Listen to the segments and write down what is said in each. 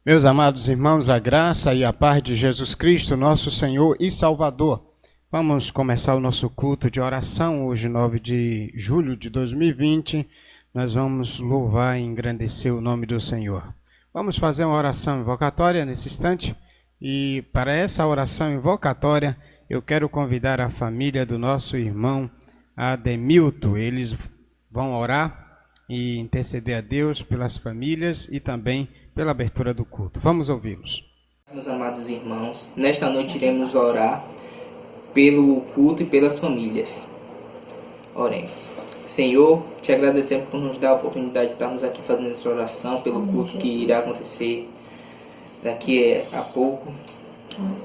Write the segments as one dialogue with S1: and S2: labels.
S1: Meus amados irmãos, a graça e a paz de Jesus Cristo, nosso Senhor e Salvador. Vamos começar o nosso culto de oração hoje, 9 de julho de 2020. Nós vamos louvar e engrandecer o nome do Senhor. Vamos fazer uma oração invocatória nesse instante. E para essa oração invocatória, eu quero convidar a família do nosso irmão Ademilton. Eles vão orar e interceder a Deus pelas famílias e também pela abertura do culto. Vamos ouvi-los.
S2: Meus amados irmãos, nesta noite iremos orar pelo culto e pelas famílias. Oremos. Senhor, te agradecemos por nos dar a oportunidade de estarmos aqui fazendo essa oração pelo culto que irá acontecer daqui a pouco.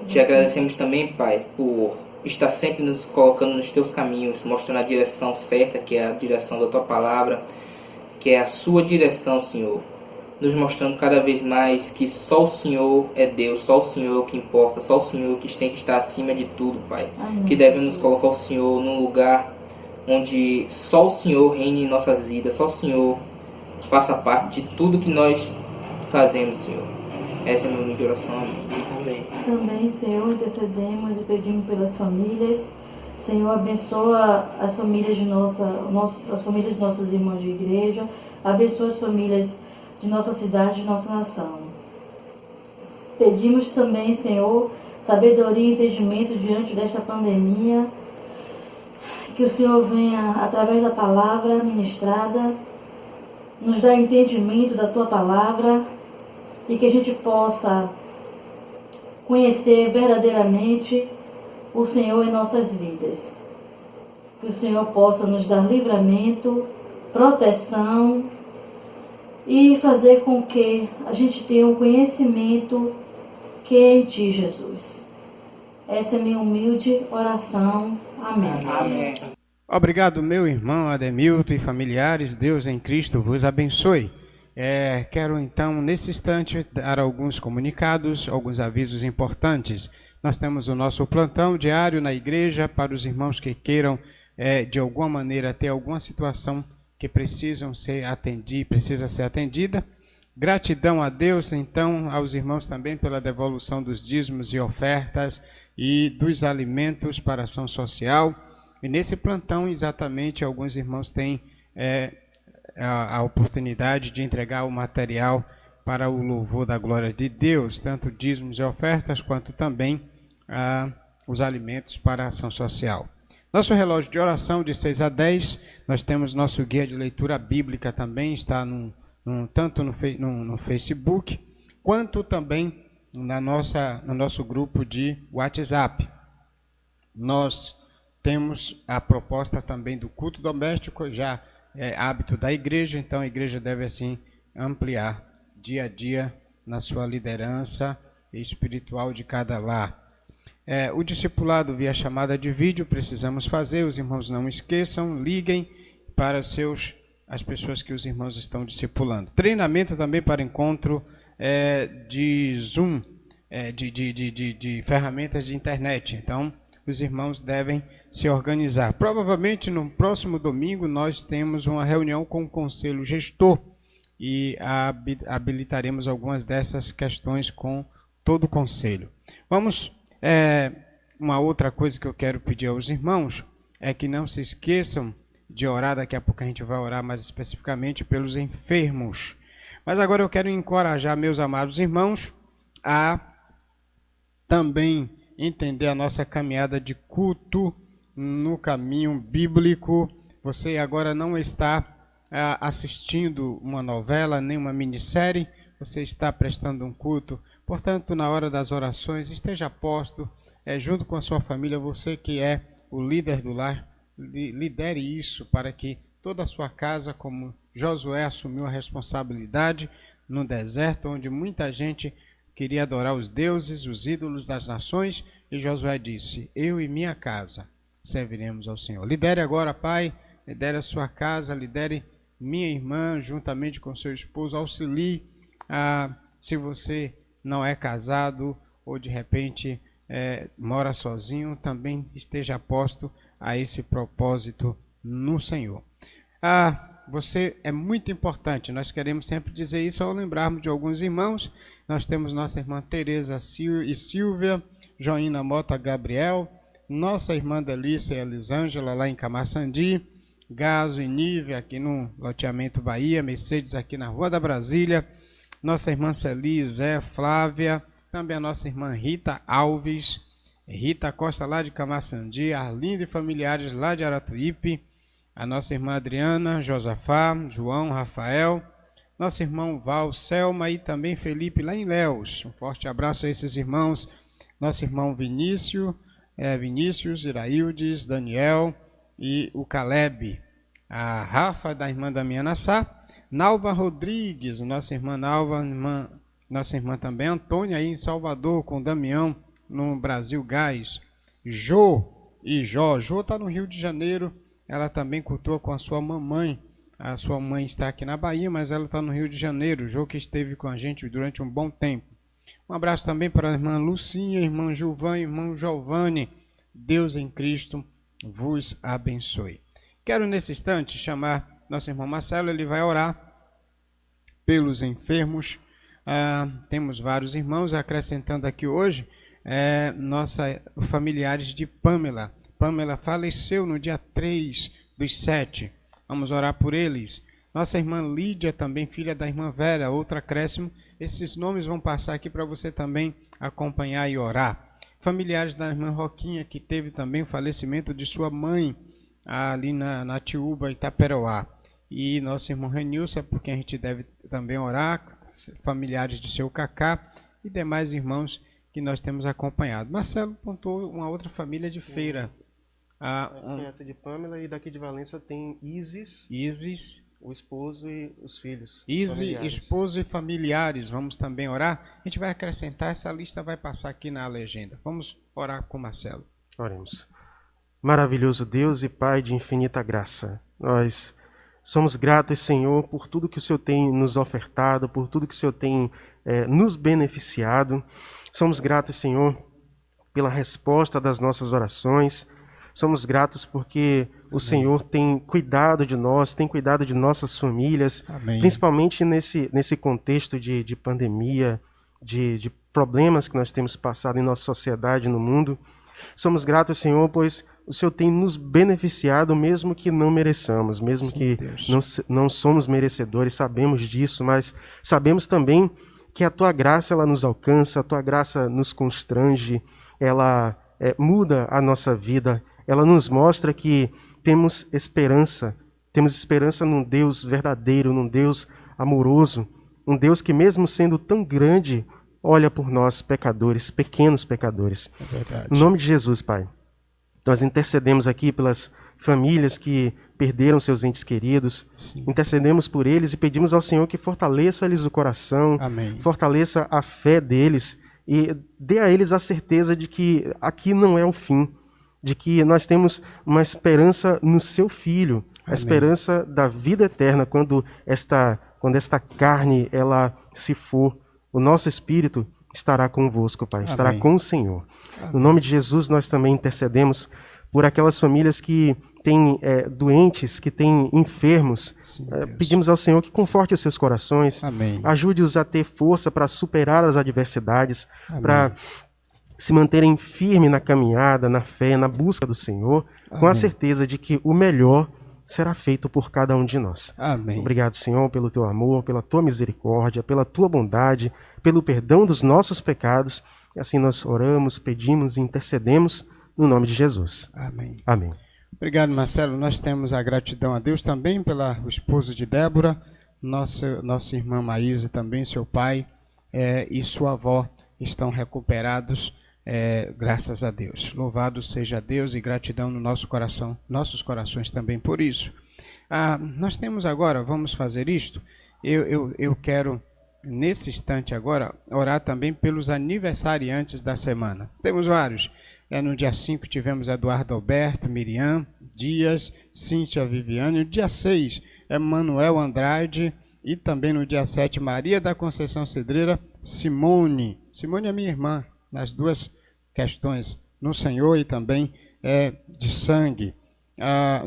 S2: Te agradecemos também, Pai, por estar sempre nos colocando nos teus caminhos, mostrando a direção certa, que é a direção da tua palavra, que é a sua direção, Senhor. Nos mostrando cada vez mais que só o Senhor é Deus, só o Senhor é o que importa, só o Senhor que tem que estar acima de tudo, Pai. Amém. Que devemos colocar o Senhor num lugar onde só o Senhor reine em nossas vidas, só o Senhor faça parte de tudo que nós fazemos, Senhor. Essa é a minha única oração. Amém.
S3: Também, Senhor, intercedemos e pedimos pelas famílias. Senhor, abençoa as famílias de as famílias de nossos irmãos de igreja, abençoa as famílias de nossa cidade, de nossa nação. Pedimos também, Senhor, sabedoria e entendimento diante desta pandemia, que o Senhor venha, através da palavra ministrada, nos dar entendimento da Tua palavra e que a gente possa conhecer verdadeiramente o Senhor em nossas vidas. Que o Senhor possa nos dar livramento, proteção, e fazer com que a gente tenha um conhecimento que é em Ti, Jesus. Essa é a minha humilde oração. Amém.
S2: Amém.
S1: Obrigado, meu irmão Ademilton e familiares. Deus em Cristo vos abençoe. Quero então, nesse instante, dar alguns comunicados, alguns avisos importantes. Nós temos o nosso plantão diário na igreja para os irmãos que queiram, de alguma maneira, ter alguma situação que precisa ser atendida. Gratidão a Deus, então, aos irmãos também pela devolução dos dízimos e ofertas e dos alimentos para a ação social. E nesse plantão, exatamente, alguns irmãos têm a oportunidade de entregar o material para o louvor da glória de Deus, tanto dízimos e ofertas, quanto também os alimentos para a ação social. Nosso relógio de oração de 6 a 10, nós temos nosso guia de leitura bíblica também, está tanto no Facebook, quanto também no nosso grupo de WhatsApp. Nós temos a proposta também do culto doméstico, já é hábito da igreja, então a igreja deve assim ampliar dia a dia na sua liderança espiritual de cada lar. O discipulado via chamada de vídeo precisamos fazer, os irmãos não esqueçam, liguem para as pessoas que os irmãos estão discipulando. Treinamento também para encontro de Zoom, de ferramentas de internet, então os irmãos devem se organizar. Provavelmente no próximo domingo nós temos uma reunião com o conselho gestor e habilitaremos algumas dessas questões com todo o conselho. Uma outra coisa que eu quero pedir aos irmãos é que não se esqueçam de orar, daqui a pouco a gente vai orar mais especificamente pelos enfermos. Mas agora eu quero encorajar meus amados irmãos a também entender a nossa caminhada de culto no caminho bíblico. Você agora não está assistindo uma novela, nem uma minissérie, você está prestando um culto. Portanto, na hora das orações, esteja posto, junto com a sua família, você que é o líder do lar, lidere isso para que toda a sua casa, como Josué assumiu a responsabilidade no deserto, onde muita gente queria adorar os deuses, os ídolos das nações, e Josué disse: eu e minha casa serviremos ao Senhor. Lidere agora, pai, lidere a sua casa, lidere minha irmã, juntamente com seu esposo, auxilie se você não é casado ou de repente mora sozinho, também esteja posto a esse propósito no Senhor. você é muito importante. Nós queremos sempre dizer isso ao lembrarmos de alguns irmãos. Nós temos nossa irmã Tereza e Silvia, Joina Mota Gabriel, nossa irmã Delícia e Elisângela lá em Camaçandi, Gaso e Nível aqui no loteamento Bahia, Mercedes aqui na Rua da Brasília, nossa irmã Celi, Zé, Flávia, também a nossa irmã Rita Alves, Rita Costa lá de Camaçandi, Arlindo e familiares lá de Aratuípe, a nossa irmã Adriana, Josafá, João, Rafael, nosso irmão Val, Selma e também Felipe lá em Léus. Um forte abraço a esses irmãos. Nosso irmão Vinícius, Iraildes, Daniel e o Caleb. A Rafa, da irmã Damiana Sá. Nalva Rodrigues, nossa irmã Nalva, nossa irmã também Antônia aí em Salvador, com Damião no Brasil Gás. Jô e Jó. Jô está no Rio de Janeiro. Ela também cultua com a sua mamãe. A sua mãe está aqui na Bahia, mas ela está no Rio de Janeiro. O Jô que esteve com a gente durante um bom tempo. Um abraço também para a irmã Lucinha, irmã Gilvan, irmão Giovanni. Deus em Cristo vos abençoe. Quero nesse instante chamar nosso irmão Marcelo. Ele vai orar pelos enfermos. Temos vários irmãos, acrescentando aqui hoje, familiares de Pamela. Pamela faleceu no dia 3/7. Vamos orar por eles. Nossa irmã Lídia, também filha da irmã Vera, outro acréscimo. Esses nomes vão passar aqui para você também acompanhar e orar. Familiares da irmã Roquinha, que teve também o falecimento de sua mãe, ali na Tiúba, Itaperoá. E nosso irmão Renilson, por quem a gente deve também orar. Familiares de seu Cacá e demais irmãos que nós temos acompanhado. Marcelo pontuou uma outra família de Feira.
S4: Tem essa de Pamela, e daqui de Valença tem Isis, o esposo e os filhos.
S1: Isis, esposo e familiares. Vamos também orar. A gente vai acrescentar, essa lista vai passar aqui na legenda. Vamos orar com Marcelo.
S4: Oremos. Maravilhoso Deus e Pai de infinita graça, nós somos gratos, Senhor, por tudo que o Senhor tem nos ofertado, por tudo que o Senhor tem nos beneficiado. Somos gratos, Senhor, pela resposta das nossas orações. Somos gratos porque o Senhor tem cuidado de nós, tem cuidado de nossas famílias. Amém. Principalmente nesse contexto de pandemia, de problemas que nós temos passado em nossa sociedade, no mundo. Somos gratos, Senhor, pois o Senhor tem nos beneficiado, mesmo que não mereçamos, mesmo Sim, que não somos merecedores, sabemos disso, mas sabemos também que a Tua graça ela nos alcança, a Tua graça nos constrange, ela muda a nossa vida, ela nos mostra que temos esperança num Deus verdadeiro, num Deus amoroso, um Deus que mesmo sendo tão grande, olha por nós pecadores, pequenos pecadores.
S1: É verdade.
S4: No nome de Jesus, Pai, nós intercedemos aqui pelas famílias que perderam seus entes queridos. Sim. Intercedemos por eles e pedimos ao Senhor que fortaleça-lhes o coração, Amém. Fortaleça a fé deles e dê a eles a certeza de que aqui não é o fim, de que nós temos uma esperança no Seu Filho, a Amém. Esperança da vida eterna, quando esta carne ela se for, o nosso espírito estará convosco, Pai, estará Amém. Com o Senhor. Amém. No nome de Jesus, nós também intercedemos por aquelas famílias que têm doentes, que têm enfermos. Sim, pedimos ao Senhor que conforte os seus corações, ajude-os a ter força para superar as adversidades, para se manterem firmes na caminhada, na fé, na busca do Senhor, com a certeza de que o melhor será feito por cada um de nós. Amém. Obrigado, Senhor, pelo Teu amor, pela Tua misericórdia, pela Tua bondade, pelo perdão dos nossos pecados. E assim nós oramos, pedimos e intercedemos no nome de Jesus. Amém. Amém.
S1: Obrigado, Marcelo. Nós temos a gratidão a Deus também pelo esposo de Débora, nossa irmã Maísa também, seu pai e sua avó estão recuperados, graças a Deus. Louvado seja Deus e gratidão no nosso coração, nossos corações também por isso. Nós temos agora, vamos fazer isto, eu quero, nesse instante agora, orar também pelos aniversariantes da semana. Temos vários. No dia 5 tivemos Eduardo Alberto, Miriam Dias, Cíntia Viviane. No dia 6, Emanuel Andrade. E também no dia 7, Maria da Conceição Cedreira, Simone. Simone é minha irmã, nas duas questões, no Senhor e também de sangue.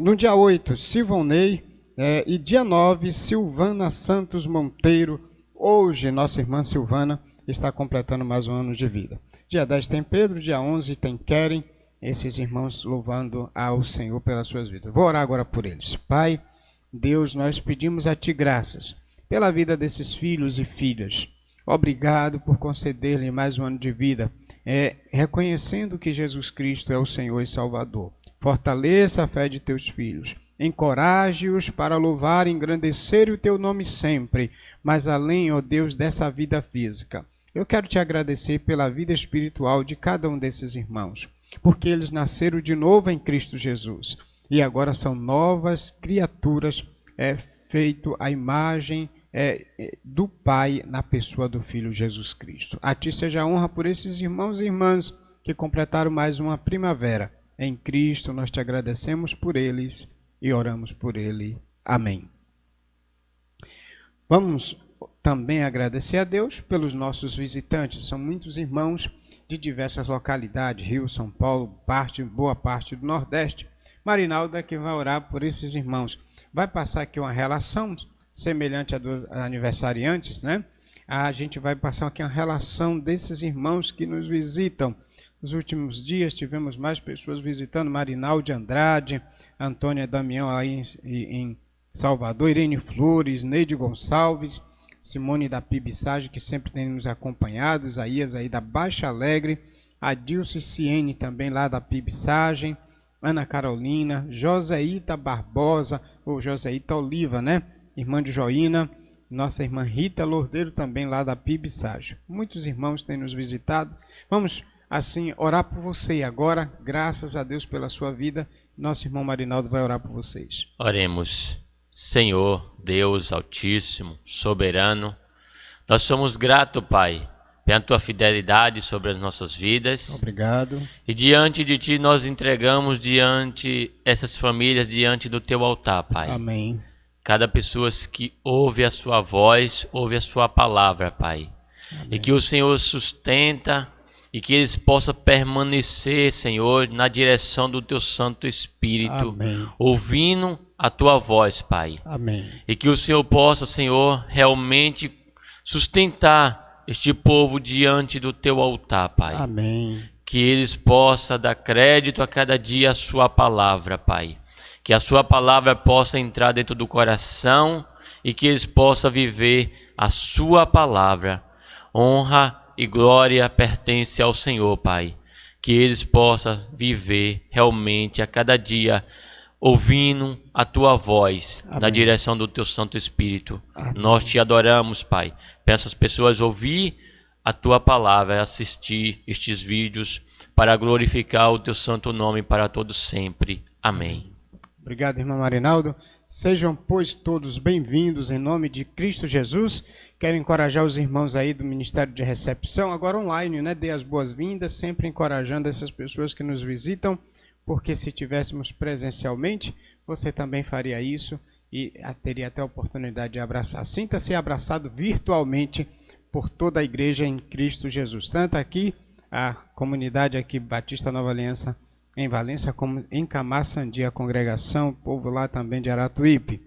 S1: No dia 8, Sivonei, E dia 9, Silvana Santos Monteiro. Hoje, nossa irmã Silvana está completando mais um ano de vida. Dia 10 tem Pedro, dia 11 tem Keren, esses irmãos louvando ao Senhor pelas suas vidas. Vou orar agora por eles. Pai, Deus, nós pedimos a Ti graças pela vida desses filhos e filhas. Obrigado por conceder-lhe mais um ano de vida, reconhecendo que Jesus Cristo é o Senhor e Salvador. Fortaleça a fé de Teus filhos. Encoraje-os para louvar e engrandecer o Teu nome sempre, mas além, ó Deus, dessa vida física. Eu quero Te agradecer pela vida espiritual de cada um desses irmãos, porque eles nasceram de novo em Cristo Jesus e agora são novas criaturas, feito à imagem do Pai na pessoa do Filho Jesus Cristo. A Ti seja a honra por esses irmãos e irmãs que completaram mais uma primavera. Em Cristo nós Te agradecemos por eles e oramos por ele. Amém. Vamos também agradecer a Deus pelos nossos visitantes. São muitos irmãos de diversas localidades, Rio, São Paulo, boa parte do Nordeste. Marinalda que vai orar por esses irmãos. Vai passar aqui uma relação semelhante a dos aniversariantes, né? A gente vai passar aqui uma relação desses irmãos que nos visitam. Nos últimos dias tivemos mais pessoas visitando, Marinaldo Andrade, Antônia Damião aí em Salvador, Irene Flores, Neide Gonçalves, Simone da Pibissage, que sempre tem nos acompanhado, Isaías aí da Baixa Alegre, Adilce Ciene também lá da Pibissage, Ana Carolina, Joséita Barbosa, ou Joséita Oliva, né? Irmã de Joína, nossa irmã Rita Lordeiro também lá da Pibissage. Muitos irmãos têm nos visitado. Vamos assim orar por você agora, graças a Deus pela sua vida. Nosso irmão Marinaldo vai orar por vocês.
S5: Oremos. Senhor, Deus Altíssimo, Soberano, nós somos gratos, Pai, pela Tua fidelidade sobre as nossas vidas.
S1: Obrigado.
S5: E diante de Ti nós entregamos diante essas famílias, diante do Teu altar, Pai.
S1: Amém.
S5: Cada pessoa que ouve a Sua voz, ouve a Sua palavra, Pai. Amém. E que o Senhor sustenta e que eles possam permanecer, Senhor, na direção do Teu Santo Espírito.
S1: Amém.
S5: Ouvindo a Tua voz, Pai.
S1: Amém.
S5: E que o Senhor possa, Senhor, realmente sustentar este povo diante do Teu altar, Pai.
S1: Amém.
S5: Que eles possam dar crédito a cada dia à Sua palavra, Pai. Que a Sua palavra possa entrar dentro do coração e que eles possam viver a Sua palavra. Honra e glória pertence ao Senhor, Pai. Que eles possam viver realmente a cada dia ouvindo a Tua voz. Amém. Na direção do Teu Santo Espírito. Amém. Nós Te adoramos, Pai. Peço às pessoas ouvir a Tua palavra, assistir estes vídeos para glorificar o Teu santo nome para todos sempre. Amém.
S1: Obrigado, irmão Marinaldo. Sejam, pois, todos bem-vindos em nome de Cristo Jesus. Quero encorajar os irmãos aí do Ministério de Recepção, agora online, né? Dê as boas-vindas, sempre encorajando essas pessoas que nos visitam, porque se tivéssemos presencialmente, você também faria isso e teria até a oportunidade de abraçar. Sinta-se abraçado virtualmente por toda a igreja em Cristo Jesus. Tanto aqui, a comunidade aqui, Batista Nova Aliança, em Valência, como em Camaçandi, a congregação, o povo lá também de Aratuípe.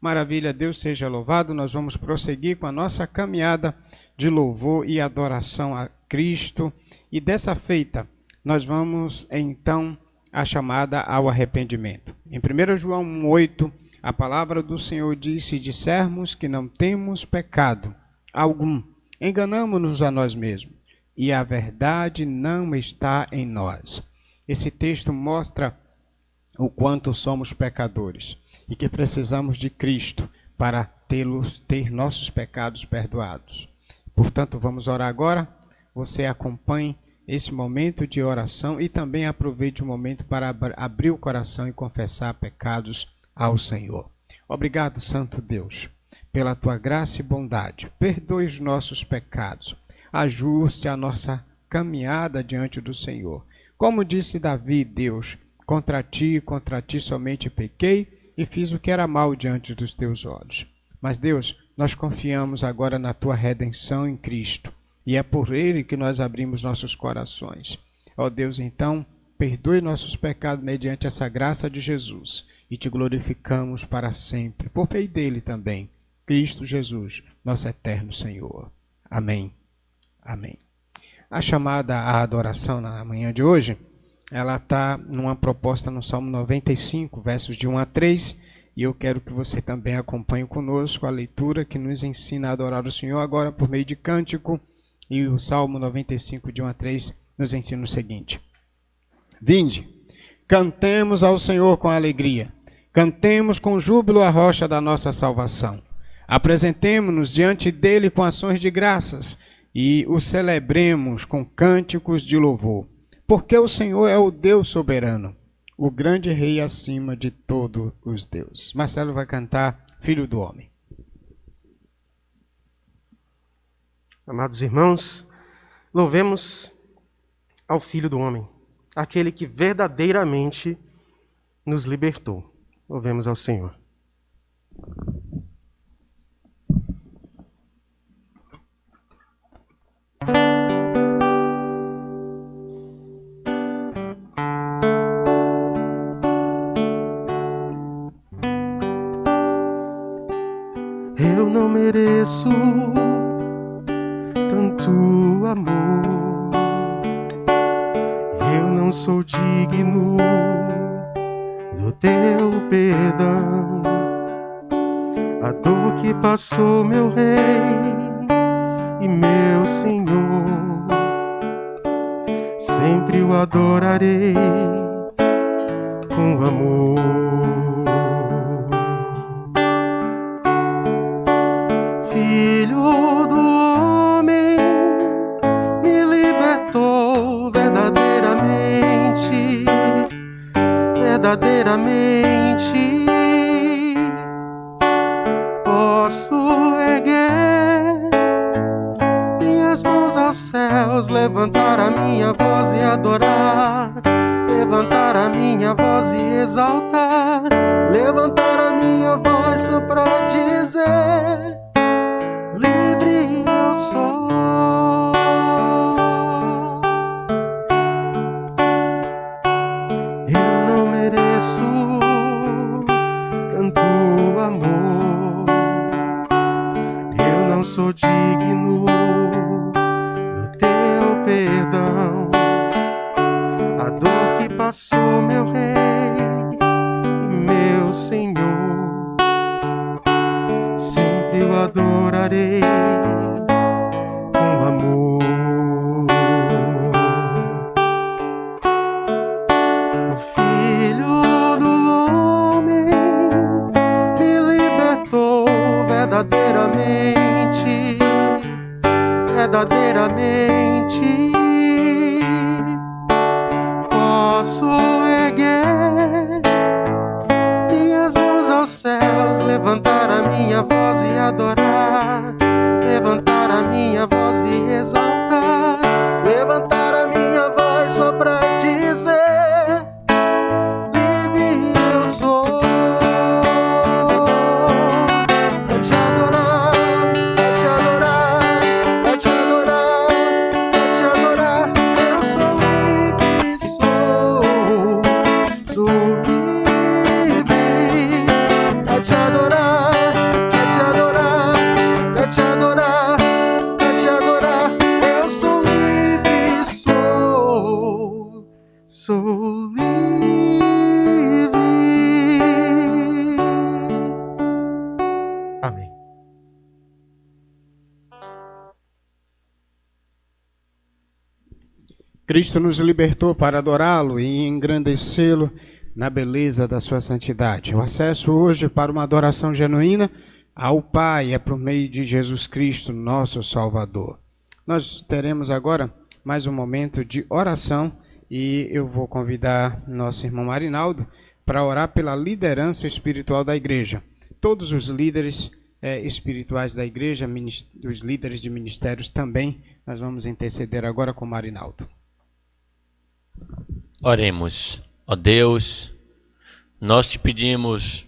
S1: Maravilha, Deus seja louvado. Nós vamos prosseguir com a nossa caminhada de louvor e adoração a Cristo. E dessa feita, nós vamos então a chamada ao arrependimento. Em 1 João 1,8, a palavra do Senhor diz: se dissermos que não temos pecado algum, enganamo-nos a nós mesmos, e a verdade não está em nós. Esse texto mostra o quanto somos pecadores e que precisamos de Cristo para ter nossos pecados perdoados. Portanto, vamos orar agora. Você acompanhe esse momento de oração e também aproveite o momento para abrir o coração e confessar pecados ao Senhor. Obrigado, Santo Deus, pela Tua graça e bondade. Perdoe os nossos pecados. Ajuste a nossa caminhada diante do Senhor. Como disse Davi, Deus, contra Ti somente pequei e fiz o que era mal diante dos Teus olhos. Mas, Deus, nós confiamos agora na Tua redenção em Cristo. E é por Ele que nós abrimos nossos corações. Ó Deus, então, perdoe nossos pecados mediante essa graça de Jesus e te glorificamos para sempre, por meio dele também, Cristo Jesus, nosso eterno Senhor. Amém. Amém. A chamada à adoração na manhã de hoje, ela está numa proposta no Salmo 95, versos de 1 a 3, e eu quero que você também acompanhe conosco a leitura que nos ensina a adorar o Senhor agora por meio de cântico, e o Salmo 95, de 1 a 3, nos ensina o seguinte: Vinde, cantemos ao Senhor com alegria, cantemos com júbilo a rocha da nossa salvação. Apresentemo-nos diante dele com ações de graças e o celebremos com cânticos de louvor. Porque o Senhor é o Deus soberano, o grande rei acima de todos os deuses. Marcelo vai cantar Filho do Homem.
S4: Amados irmãos, louvemos ao Filho do Homem, aquele que verdadeiramente nos libertou. Louvemos ao Senhor. Eu não mereço tanto amor, eu não sou digno do teu perdão. A dor que passou meu rei e meu Senhor, sempre o adorarei com amor. Filho do homem, me libertou verdadeiramente, verdadeiramente. Posso erguer minhas mãos aos céus, levantar a minha voz e adorar, levantar a minha voz e exaltar, levantar a minha voz só pra dizer: livre eu sou. Eu não mereço tanto amor, eu não sou digno do teu perdão. A dor que passou meu rei e meu Senhor, sempre o adorarei com amor. O Filho do homem me libertou verdadeiramente, verdadeiramente. Posso erguer minhas mãos aos céus, levantar a minha voz e adorar, levantar a minha voz e exaltar, levantar a minha voz só pra dizer: livre eu sou. Pra te adorar, pra te adorar, pra te adorar, pra te adorar. Eu sou livre, sou livre. Pra te adorar, pra te adorar, pra te adorar, pra te adorar. Eu sou livre, sou livre. Amém.
S1: Cristo nos libertou para adorá-lo e engrandecê-lo na beleza da sua santidade. O acesso hoje para uma adoração genuína ao Pai é por meio de Jesus Cristo, nosso Salvador. Nós teremos agora mais um momento de oração e eu vou convidar nosso irmão Marinaldo para orar pela liderança espiritual da igreja. Todos os líderes espirituais da igreja, os líderes de ministérios também, nós vamos interceder agora com Marinaldo.
S5: Oremos. Ó Deus, nós te pedimos,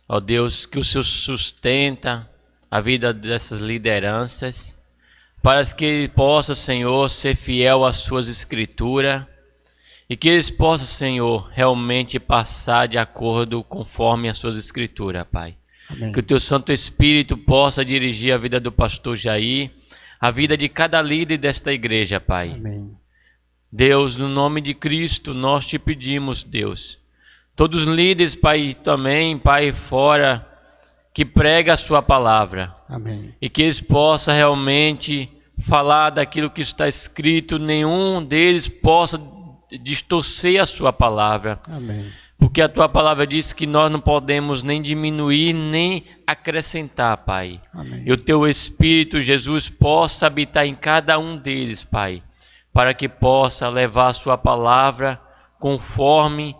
S5: ó Deus, que o Senhor sustenta a vida dessas lideranças, para que ele possa, Senhor, ser fiel às suas escrituras e que eles possam, Senhor, realmente passar de acordo conforme as suas escrituras, Pai. Amém. Que o Teu Santo Espírito possa dirigir a vida do pastor Jair, a vida de cada líder desta igreja, Pai.
S1: Amém.
S5: Deus, no nome de Cristo, nós te pedimos, Deus, todos os líderes, Pai, também, Pai, fora, que prega a sua palavra.
S1: Amém.
S5: E que eles possam realmente falar daquilo que está escrito, nenhum deles possa distorcer a sua palavra.
S1: Amém.
S5: Porque a tua palavra diz que nós não podemos nem diminuir, nem acrescentar, Pai.
S1: Amém.
S5: E o teu Espírito, Jesus, possa habitar em cada um deles, Pai, para que possa levar a sua palavra conforme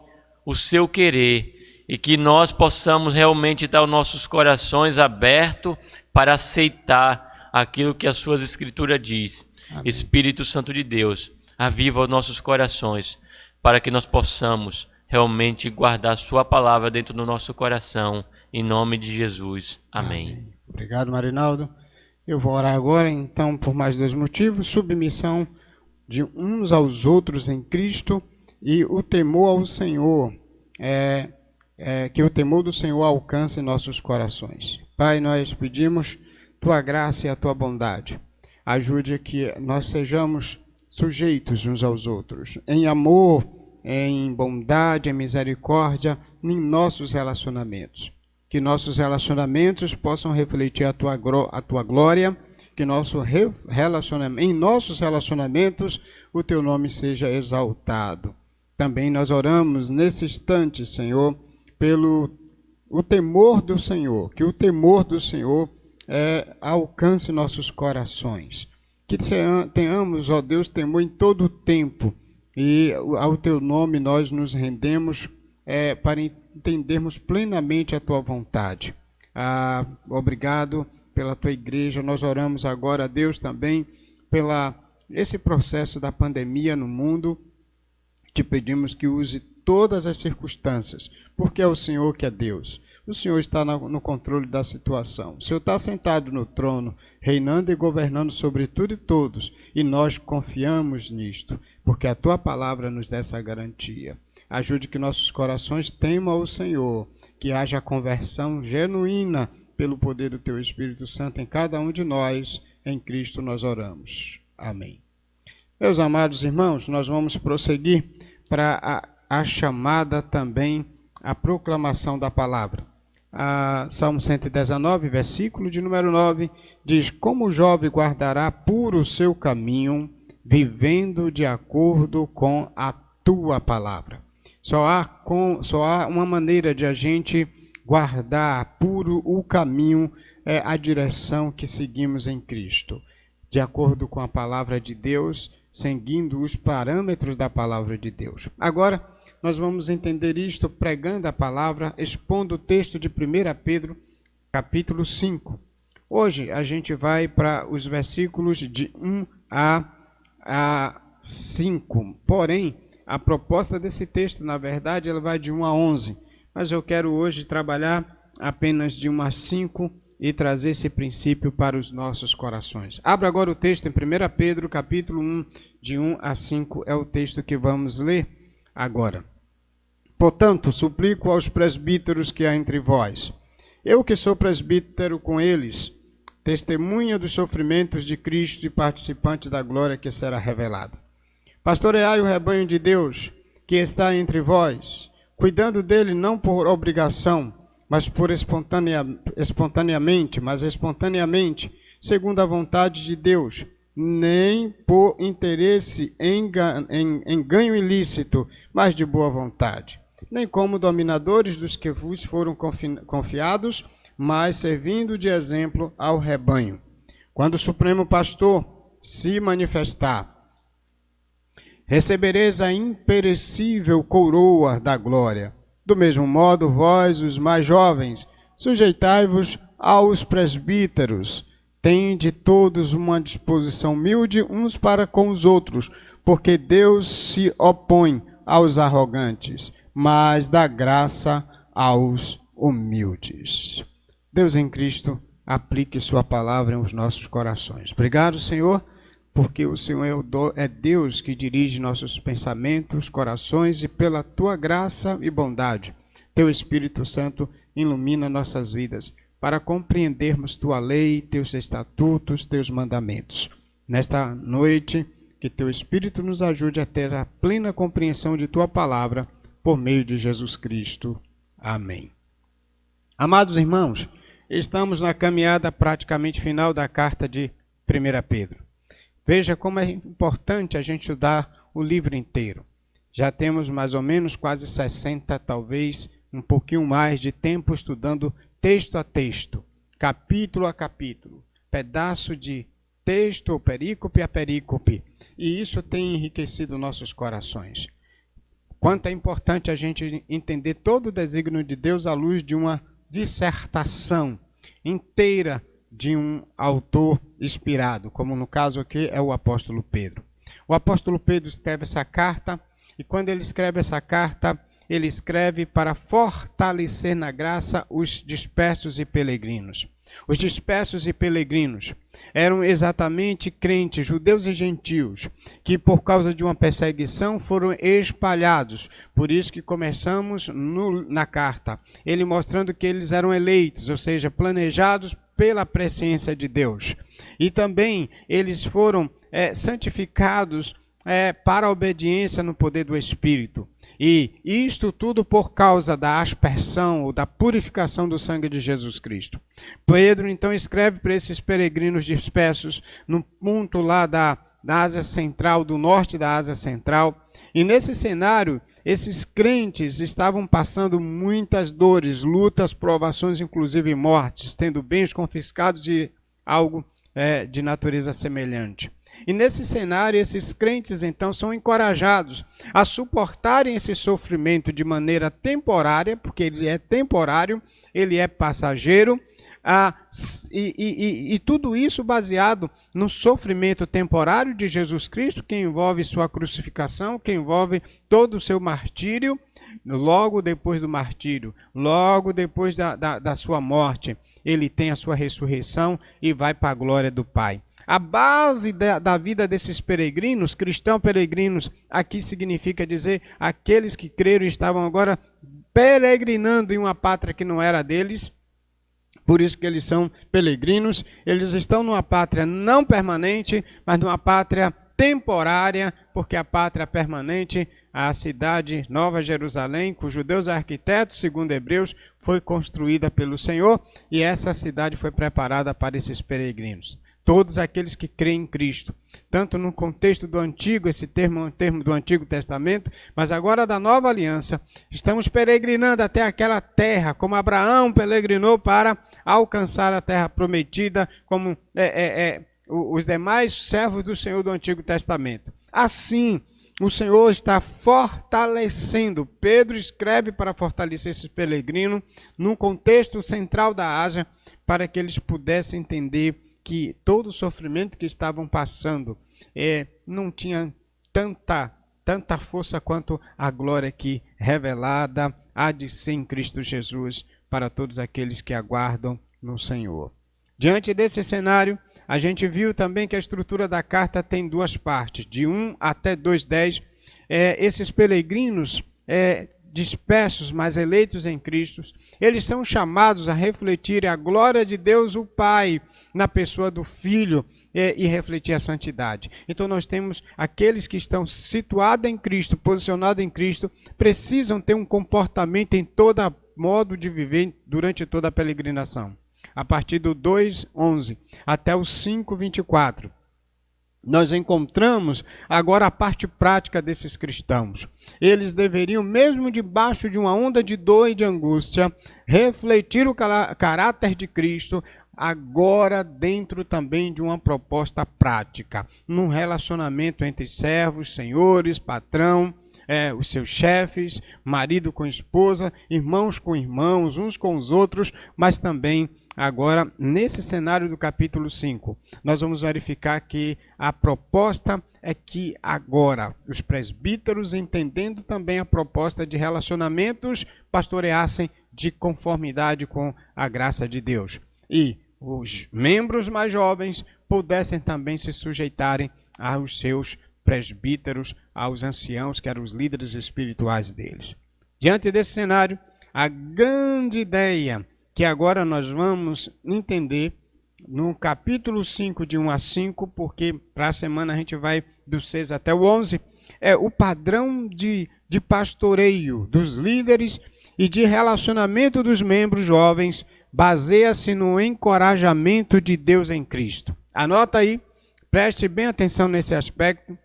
S5: o seu querer, e que nós possamos realmente dar os nossos corações abertos para aceitar aquilo que as suas escrituras diz. Amém. Espírito Santo de Deus, aviva os nossos corações, para que nós possamos realmente guardar a sua palavra dentro do nosso coração, em nome de Jesus. Amém.
S1: Amém. Obrigado, Marinaldo. Eu vou orar agora, então, por mais 2 motivos: submissão de uns aos outros em Cristo e o temor ao Senhor, que o temor do Senhor alcance nossos corações. Pai, nós pedimos Tua graça e a Tua bondade. Ajude que nós sejamos sujeitos uns aos outros, em amor, em bondade, em misericórdia, em nossos relacionamentos. Que nossos relacionamentos possam refletir a Tua glória, que em nossos relacionamentos o Teu nome seja exaltado. Também nós oramos nesse instante, Senhor, pelo o temor do Senhor, que o temor do Senhor alcance nossos corações. Que tenhamos, ó Deus, temor em todo o tempo, e ao Teu nome nós nos rendemos para entendermos plenamente a Tua vontade. Obrigado pela Tua igreja. Nós oramos agora, Deus, também esse processo da pandemia no mundo. Te pedimos que use todas as circunstâncias, porque é o Senhor que é Deus. O Senhor está no controle da situação. O Senhor está sentado no trono, reinando e governando sobre tudo e todos, e nós confiamos nisto, porque a Tua palavra nos dá essa garantia. Ajude que nossos corações temam ao Senhor, que haja conversão genuína pelo poder do Teu Espírito Santo em cada um de nós. Em Cristo nós oramos. Amém. Meus amados irmãos, nós vamos prosseguir para a chamada também, a proclamação da palavra. Salmo 119, versículo de número 9, diz: como o jovem guardará puro o seu caminho, vivendo de acordo com a Tua palavra. Só há uma maneira de a gente guardar puro o caminho, a direção que seguimos em Cristo, de acordo com a palavra de Deus, seguindo os parâmetros da palavra de Deus. Agora, nós vamos entender isto pregando a palavra, expondo o texto de 1 Pedro, capítulo 5. Hoje a gente vai para os versículos de 1 a 5. Porém, a proposta desse texto, na verdade, ela vai de 1 a 11. Mas eu quero hoje trabalhar apenas de 1 a 5 e trazer esse princípio para os nossos corações. Abra agora o texto em 1 Pedro, capítulo 1, de 1 a 5, é o texto que vamos ler agora. Portanto, suplico aos presbíteros que há entre vós, eu que sou presbítero com eles, testemunha dos sofrimentos de Cristo e participante da glória que será revelada. Pastoreai o rebanho de Deus, que está entre vós, cuidando dele não por obrigação, mas por espontaneamente, segundo a vontade de Deus, nem por interesse em ganho ilícito, mas de boa vontade, nem como dominadores dos que vos foram confiados, mas servindo de exemplo ao rebanho. Quando o Supremo Pastor se manifestar, recebereis a imperecível coroa da glória. Do mesmo modo, vós, os mais jovens, sujeitai-vos aos presbíteros. Tende todos uma disposição humilde uns para com os outros, porque Deus se opõe aos arrogantes, mas dá graça aos humildes. Deus em Cristo, aplique sua palavra nos nossos corações. Obrigado, Senhor, porque o Senhor é Deus que dirige nossos pensamentos, corações, e pela tua graça e bondade, teu Espírito Santo ilumina nossas vidas, para compreendermos tua lei, teus estatutos, teus mandamentos. Nesta noite, que teu Espírito nos ajude a ter a plena compreensão de tua palavra, por meio de Jesus Cristo. Amém. Amados irmãos, estamos na caminhada praticamente final da carta de 1 Pedro. Veja como é importante a gente estudar o livro inteiro. Já temos mais ou menos quase 60, talvez um pouquinho mais de tempo estudando texto a texto, capítulo a capítulo, pedaço de texto ou perícope a perícope. E isso tem enriquecido nossos corações. Quanto é importante a gente entender todo o desígnio de Deus à luz de uma dissertação inteira de um autor inspirado, como no caso aqui é o apóstolo Pedro. O apóstolo Pedro escreve essa carta, e quando ele escreve essa carta, ele escreve para fortalecer na graça os dispersos e peregrinos. Os dispersos e peregrinos eram exatamente crentes, judeus e gentios, que por causa de uma perseguição foram espalhados. Por isso que começamos na carta, ele mostrando que eles eram eleitos, ou seja, planejados pela presciência de Deus. E também eles foram santificados para a obediência no poder do Espírito. E isto tudo por causa da aspersão ou da purificação do sangue de Jesus Cristo. Pedro então escreve para esses peregrinos dispersos no ponto lá da Ásia Central, do norte da Ásia Central. E nesse cenário, esses crentes estavam passando muitas dores, lutas, provações, inclusive mortes, tendo bens confiscados e algo de natureza semelhante. E nesse cenário, esses crentes então são encorajados a suportarem esse sofrimento de maneira temporária, porque ele é temporário, ele é passageiro, e tudo isso baseado no sofrimento temporário de Jesus Cristo, que envolve sua crucificação, que envolve todo o seu martírio, logo depois do martírio, logo depois da sua morte, ele tem a sua ressurreição e vai para a glória do Pai. A base da vida desses peregrinos, cristãos peregrinos, aqui significa dizer aqueles que creram e estavam agora peregrinando em uma pátria que não era deles. Por isso que eles são peregrinos. Eles estão numa pátria não permanente, mas numa pátria temporária, porque a pátria permanente, a cidade Nova Jerusalém, cujo Deus é arquiteto, segundo Hebreus, foi construída pelo Senhor, e essa cidade foi preparada para esses peregrinos. Todos aqueles que creem em Cristo, tanto no contexto do Antigo, esse termo é um termo do Antigo Testamento, mas agora da Nova Aliança, estamos peregrinando até aquela terra, como Abraão peregrinou para alcançar a terra prometida, como os demais servos do Senhor do Antigo Testamento. Assim, o Senhor está fortalecendo. Pedro escreve para fortalecer esses peregrinos no contexto central da Ásia, para que eles pudessem entender que todo o sofrimento que estavam passando não tinha tanta força quanto a glória que revelada há de ser em Cristo Jesus para todos aqueles que aguardam no Senhor. Diante desse cenário, a gente viu também que a estrutura da carta tem duas partes, de 1 até 2:10. Esses peregrinos dispersos, mas eleitos em Cristo, eles são chamados a refletir a glória de Deus, o Pai, na pessoa do Filho, e refletir a santidade. Então nós temos aqueles que estão situados em Cristo, posicionados em Cristo, precisam ter um comportamento em todo modo de viver durante toda a peregrinação. A partir do 2:11 até o 5:24. Nós encontramos agora a parte prática desses cristãos. Eles deveriam, mesmo debaixo de uma onda de dor e de angústia, refletir o caráter de Cristo, agora dentro também de uma proposta prática, num relacionamento entre servos, senhores, patrão, os seus chefes, marido com esposa, irmãos com irmãos, uns com os outros, mas também agora, nesse cenário do capítulo 5, nós vamos verificar que a proposta é que agora os presbíteros, entendendo também a proposta de relacionamentos, pastoreassem de conformidade com a graça de Deus. E os membros mais jovens pudessem também se sujeitarem aos seus presbíteros, aos anciãos, que eram os líderes espirituais deles. Diante desse cenário, a grande ideia que agora nós vamos entender no capítulo 5, de 1 a 5, porque para a semana a gente vai do 6 até o 11, é o padrão de pastoreio dos líderes e de relacionamento dos membros jovens, baseia-se no encorajamento de Deus em Cristo. Anota aí, preste bem atenção nesse aspecto.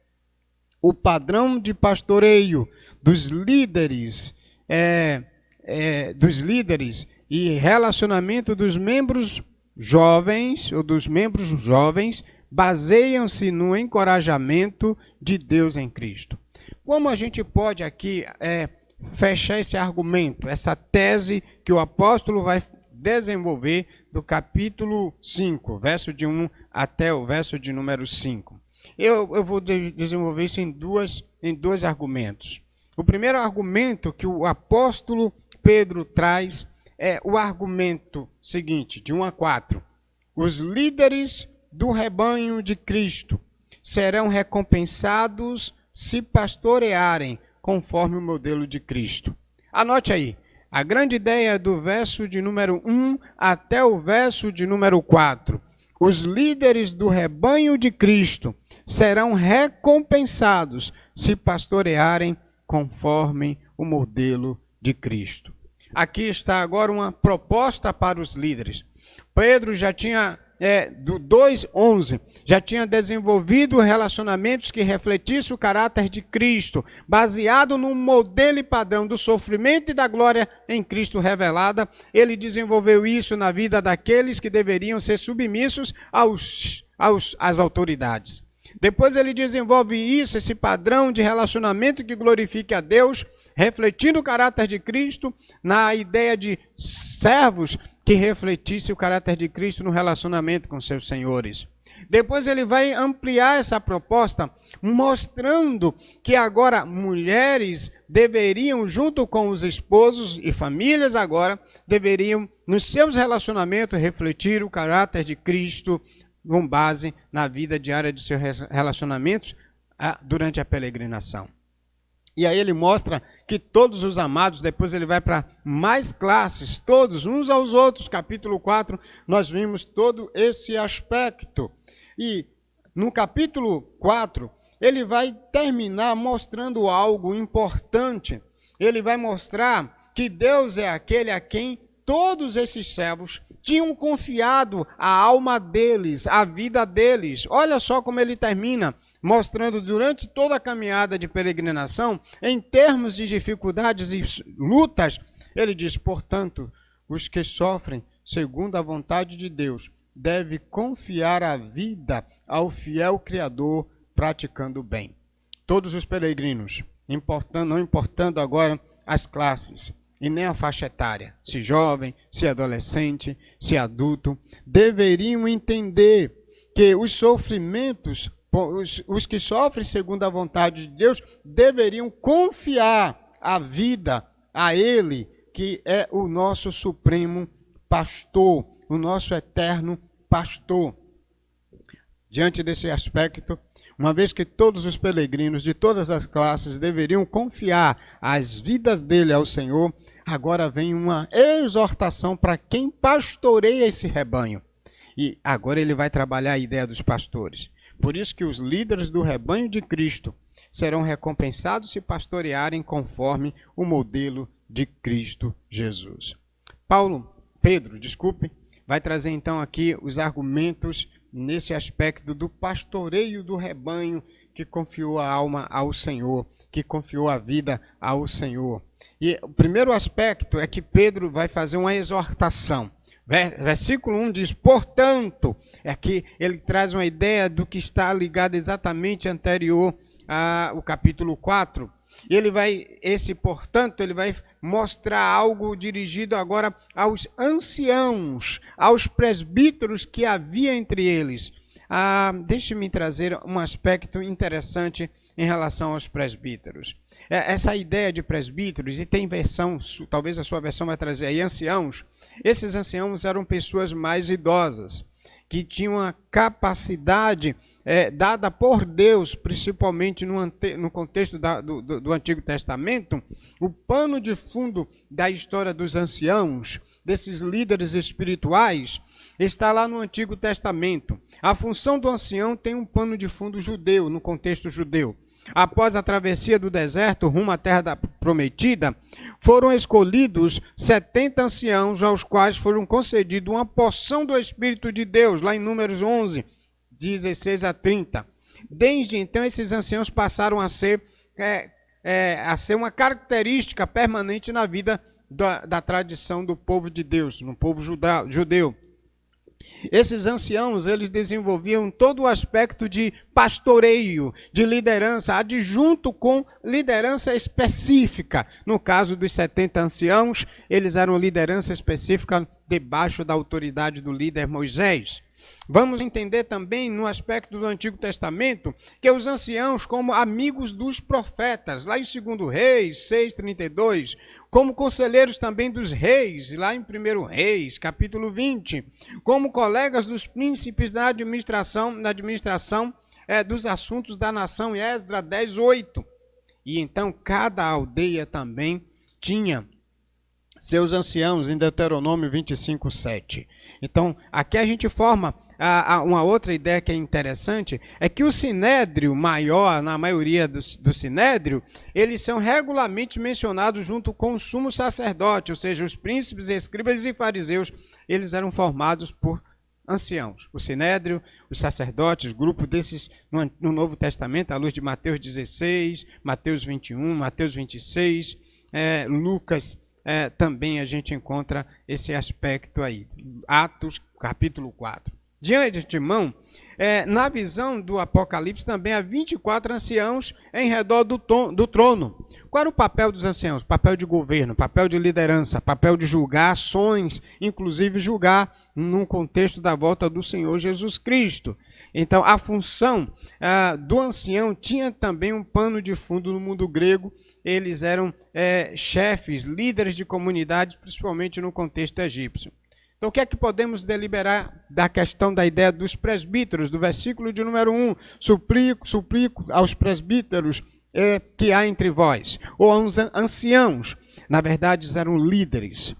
S1: O padrão de pastoreio dos líderes e relacionamento dos membros jovens ou dos membros jovens baseiam-se no encorajamento de Deus em Cristo. Como a gente pode aqui fechar esse argumento, essa tese que o apóstolo vai desenvolver do capítulo 5, verso de 1 até o verso de número 5? Eu vou desenvolver isso em dois argumentos. O primeiro argumento que o apóstolo Pedro traz é o argumento seguinte, de 1 a 4. Os líderes do rebanho de Cristo serão recompensados se pastorearem conforme o modelo de Cristo. Anote aí, a grande ideia do verso de número 1 até o verso de número 4. Os líderes do rebanho de Cristo serão recompensados se pastorearem conforme o modelo de Cristo. Aqui está agora uma proposta para os líderes. Pedro já tinha, do 2:11, já tinha desenvolvido relacionamentos que refletissem o caráter de Cristo, baseado no modelo e padrão do sofrimento e da glória em Cristo revelada. Ele desenvolveu isso na vida daqueles que deveriam ser submissos às autoridades. Depois ele desenvolve isso, esse padrão de relacionamento que glorifique a Deus, refletindo o caráter de Cristo, na ideia de servos que refletisse o caráter de Cristo no relacionamento com seus senhores. Depois ele vai ampliar essa proposta, mostrando que agora mulheres deveriam, junto com os esposos e famílias agora, deveriam, nos seus relacionamentos, refletir o caráter de Cristo com base na vida diária de seus relacionamentos durante a peregrinação. E aí ele mostra que todos os amados, depois ele vai para mais classes, todos, uns aos outros. Capítulo 4, nós vimos todo esse aspecto. E no capítulo 4, ele vai terminar mostrando algo importante. Ele vai mostrar que Deus é aquele a quem todos esses servos tinham confiado a alma deles, a vida deles. Olha só como ele termina, mostrando durante toda a caminhada de peregrinação, em termos de dificuldades e lutas, ele diz: portanto, os que sofrem segundo a vontade de Deus devem confiar a vida ao fiel Criador, praticando o bem. Todos os peregrinos, não importando agora as classes, e nem a faixa etária, se jovem, se adolescente, se adulto, deveriam entender que os sofrimentos, os que sofrem segundo a vontade de Deus, deveriam confiar a vida a Ele, que é o nosso supremo pastor, o nosso eterno pastor. Diante desse aspecto, uma vez que todos os peregrinos de todas as classes deveriam confiar as vidas dele ao Senhor, agora vem uma exortação para quem pastoreia esse rebanho. E agora ele vai trabalhar a ideia dos pastores. Por isso que os líderes do rebanho de Cristo serão recompensados se pastorearem conforme o modelo de Cristo Jesus. Pedro, vai trazer então aqui os argumentos nesse aspecto do pastoreio do rebanho que confiou a alma ao Senhor, que confiou a vida ao Senhor. E o primeiro aspecto é que Pedro vai fazer uma exortação. Versículo 1 diz: portanto, aqui ele traz uma ideia do que está ligado exatamente anterior ao capítulo 4. Portanto, ele vai mostrar algo dirigido agora aos anciãos, aos presbíteros que havia entre eles. Deixe-me trazer um aspecto interessante em relação aos presbíteros. Essa ideia de presbíteros, e tem versão, talvez a sua versão vai trazer aí, anciãos. Esses anciãos eram pessoas mais idosas, que tinham a capacidade dada por Deus, principalmente no contexto do Antigo Testamento, o pano de fundo da história dos anciãos, desses líderes espirituais, está lá no Antigo Testamento. A função do ancião tem um pano de fundo judeu, no contexto judeu. Após a travessia do deserto rumo à terra prometida, foram escolhidos 70 anciãos, aos quais foram concedidos uma porção do Espírito de Deus, lá em Números 11, 16 a 30. Desde então, esses anciãos passaram a ser uma característica permanente na vida da tradição do povo de Deus, no povo judeu. Esses anciãos, eles desenvolviam todo o aspecto de pastoreio, de liderança, adjunto com liderança específica. No caso dos 70 anciãos, eles eram liderança específica debaixo da autoridade do líder Moisés. Vamos entender também no aspecto do Antigo Testamento que os anciãos como amigos dos profetas, lá em 2 Reis 6:32, como conselheiros também dos reis, lá em 1 Reis, capítulo 20, como colegas dos príncipes na administração dos assuntos da nação, em Esdras 10:8. E então cada aldeia também tinha seus anciãos, em Deuteronômio 25:7. Então, aqui a gente forma uma outra ideia que é interessante, é que o sinédrio maior, na maioria do sinédrio, eles são regularmente mencionados junto com o sumo sacerdote, ou seja, os príncipes, escribas e fariseus, eles eram formados por anciãos. O sinédrio, os sacerdotes, grupo desses no Novo Testamento, à luz de Mateus 16, Mateus 21, Mateus 26, Lucas, também a gente encontra esse aspecto aí. Atos, capítulo 4. De antemão, na visão do Apocalipse, também há 24 anciãos em redor do trono. Qual era o papel dos anciãos? Papel de governo, papel de liderança, papel de julgar ações, inclusive julgar no contexto da volta do Senhor Jesus Cristo. Então, a função do ancião tinha também um pano de fundo no mundo grego. Eles eram chefes, líderes de comunidades, principalmente no contexto egípcio. Então, o que é que podemos deliberar da questão da ideia dos presbíteros, do versículo de número 1? Suplico aos presbíteros que há entre vós, ou aos anciãos. Na verdade, eram líderes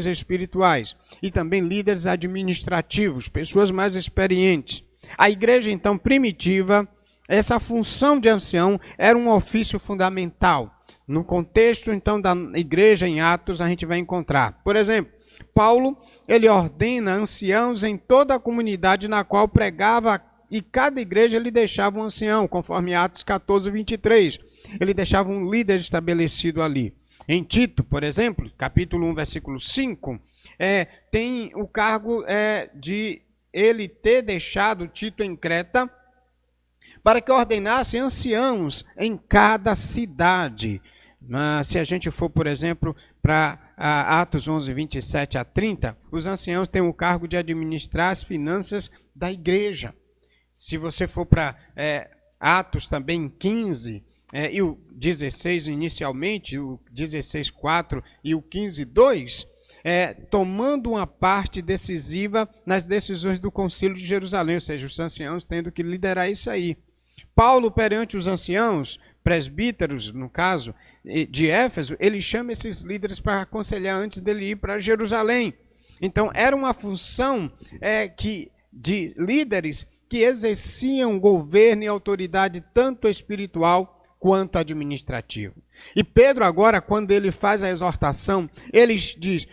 S1: espirituais e também líderes administrativos, pessoas mais experientes. A igreja, então, primitiva, essa função de ancião era um ofício fundamental. No contexto, então, da igreja em Atos, a gente vai encontrar, por exemplo, Paulo, ele ordena anciãos em toda a comunidade na qual pregava, e cada igreja ele deixava um ancião, conforme Atos 14:23. Ele deixava um líder estabelecido ali. Em Tito, por exemplo, capítulo 1, versículo 5, tem o cargo de ele ter deixado Tito em Creta para que ordenasse anciãos em cada cidade. Mas se a gente for, por exemplo, para Atos 11, 27 a 30, os anciãos têm o cargo de administrar as finanças da igreja. Se você for para Atos também 15, e o 16 inicialmente, o 16:4 e o 15:2, tomando uma parte decisiva nas decisões do Concílio de Jerusalém, ou seja, os anciãos tendo que liderar isso aí. Paulo, perante os anciãos, presbíteros, no caso, de Éfeso, ele chama esses líderes para aconselhar antes dele ir para Jerusalém. Então, era uma função de líderes que exerciam governo e autoridade tanto espiritual quanto administrativo. E Pedro agora, quando ele faz a exortação, ele diz: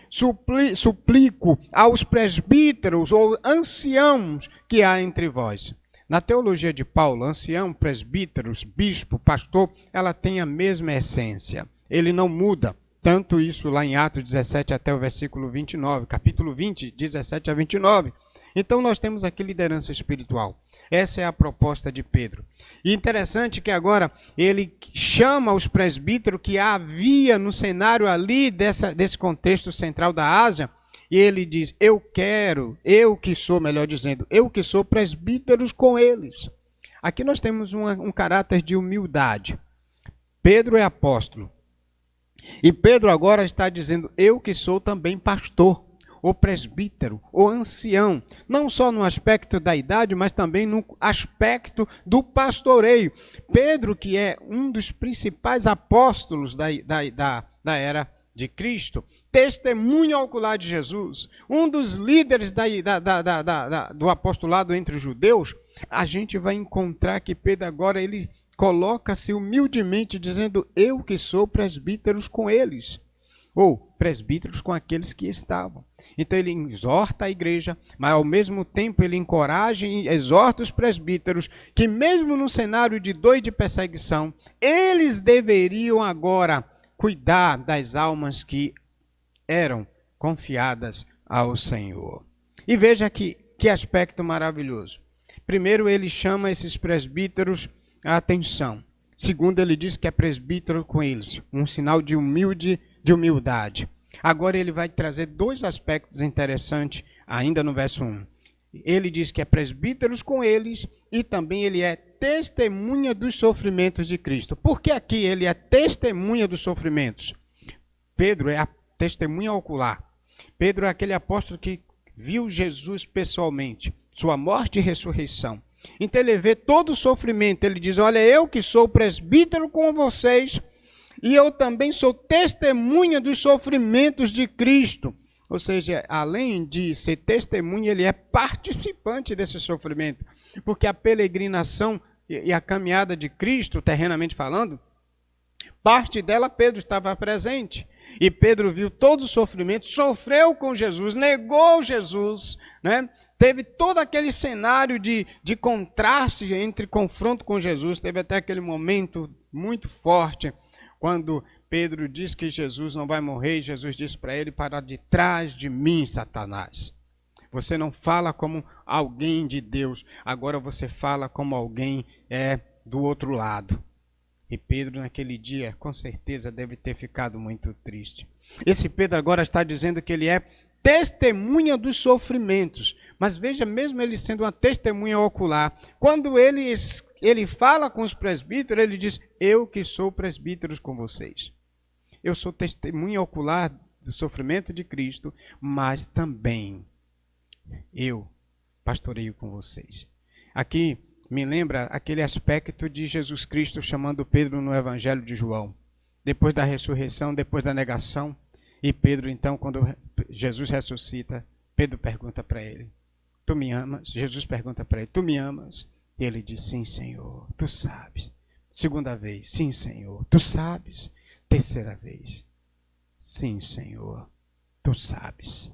S1: suplico aos presbíteros ou anciãos que há entre vós. Na teologia de Paulo, ancião, presbíteros, bispo, pastor, ela tem a mesma essência. Ele não muda. Tanto isso lá em Atos 17 até o versículo 29, capítulo 20, 17 a 29. Então nós temos aqui liderança espiritual. Essa é a proposta de Pedro. E interessante que agora ele chama os presbíteros que havia no cenário ali desse contexto central da Ásia, e ele diz: eu que sou presbíteros com eles. Aqui nós temos um caráter de humildade. Pedro é apóstolo. E Pedro agora está dizendo: eu que sou também pastor. o presbítero, o ancião, não só no aspecto da idade, mas também no aspecto do pastoreio. Pedro, que é um dos principais apóstolos da era de Cristo, testemunha ocular de Jesus, um dos líderes do apostolado entre os judeus, a gente vai encontrar que Pedro agora ele coloca-se humildemente dizendo: eu que sou presbíteros com eles, ou presbíteros com aqueles que estavam. Então ele exorta a igreja, mas ao mesmo tempo ele encoraja e exorta os presbíteros que mesmo no cenário de dor e de perseguição, eles deveriam agora cuidar das almas que eram confiadas ao Senhor. E veja que aspecto maravilhoso. Primeiro ele chama esses presbíteros a atenção. Segundo, ele diz que é presbítero com eles, um sinal de humildade. Agora ele vai trazer dois aspectos interessantes, ainda no verso 1. Ele diz que é presbíteros com eles e também ele é testemunha dos sofrimentos de Cristo. Por que aqui ele é testemunha dos sofrimentos? Pedro é a testemunha ocular. Pedro é aquele apóstolo que viu Jesus pessoalmente, sua morte e ressurreição. Então ele vê todo o sofrimento, ele diz: olha, eu que sou presbítero com vocês, e eu também sou testemunha dos sofrimentos de Cristo. Ou seja, além de ser testemunha, ele é participante desse sofrimento. Porque a peregrinação e a caminhada de Cristo, terrenamente falando, parte dela Pedro estava presente. E Pedro viu todo o sofrimento, sofreu com Jesus, negou Jesus, né? Teve todo aquele cenário de contraste entre confronto com Jesus. Teve até aquele momento muito forte, quando Pedro diz que Jesus não vai morrer, e Jesus disse para ele: para de trás de mim, Satanás. Você não fala como alguém de Deus, agora você fala como alguém do outro lado. E Pedro naquele dia, com certeza, deve ter ficado muito triste. Esse Pedro agora está dizendo que ele é testemunha dos sofrimentos. Mas veja, mesmo ele sendo uma testemunha ocular, quando ele fala com os presbíteros, ele diz: eu que sou presbítero com vocês. Eu sou testemunha ocular do sofrimento de Cristo, mas também eu pastoreio com vocês. Aqui me lembra aquele aspecto de Jesus Cristo chamando Pedro no Evangelho de João. Depois da ressurreição, depois da negação, e Pedro então, quando Jesus ressuscita, Pedro pergunta para ele: tu me amas? Jesus pergunta para ele: tu me amas? E ele diz: sim, Senhor, tu sabes. Segunda vez: sim, Senhor, tu sabes. Terceira vez: sim, Senhor, tu sabes.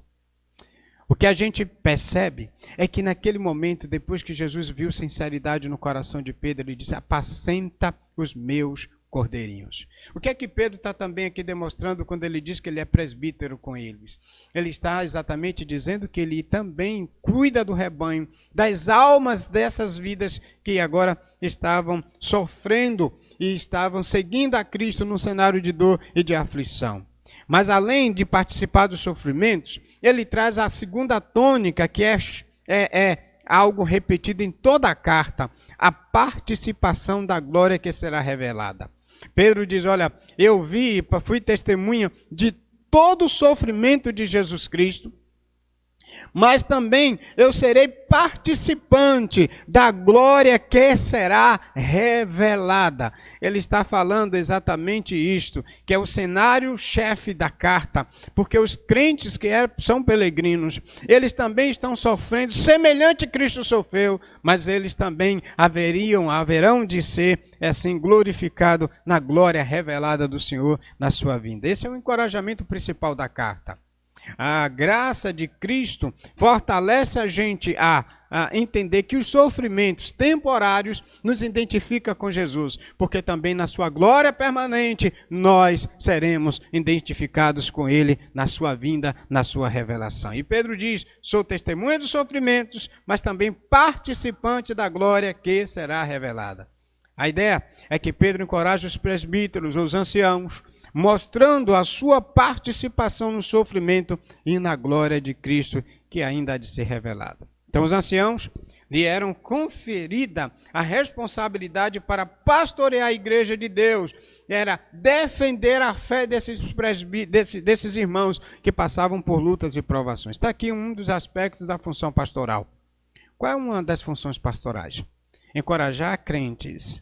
S1: O que a gente percebe é que naquele momento, depois que Jesus viu sinceridade no coração de Pedro, ele disse: apacenta os meus cordeirinhos. O que é que Pedro está também aqui demonstrando quando ele diz que ele é presbítero com eles? Ele está exatamente dizendo que ele também cuida do rebanho, das almas dessas vidas que agora estavam sofrendo e estavam seguindo a Cristo num cenário de dor e de aflição. Mas além de participar dos sofrimentos, ele traz a segunda tônica, que é algo repetido em toda a carta: a participação da glória que será revelada. Pedro diz: olha, eu fui testemunha de todo o sofrimento de Jesus Cristo, mas também eu serei participante da glória que será revelada. Ele está falando exatamente isto, que é o cenário-chefe da carta, porque os crentes que são peregrinos, eles também estão sofrendo, semelhante a Cristo sofreu, mas eles também haverão de ser assim glorificados na glória revelada do Senhor na sua vinda. Esse é o encorajamento principal da carta. A graça de Cristo fortalece a gente a entender que os sofrimentos temporários nos identificam com Jesus, porque também na sua glória permanente nós seremos identificados com Ele na sua vinda, na sua revelação. E Pedro diz: sou testemunha dos sofrimentos, mas também participante da glória que será revelada. A ideia é que Pedro encoraja os presbíteros, os anciãos, mostrando a sua participação no sofrimento e na glória de Cristo que ainda há de ser revelada. Então os anciãos lhe eram conferida a responsabilidade para pastorear a igreja de Deus, era defender a fé desses irmãos que passavam por lutas e provações. Está aqui um dos aspectos da função pastoral. Qual é uma das funções pastorais? Encorajar crentes,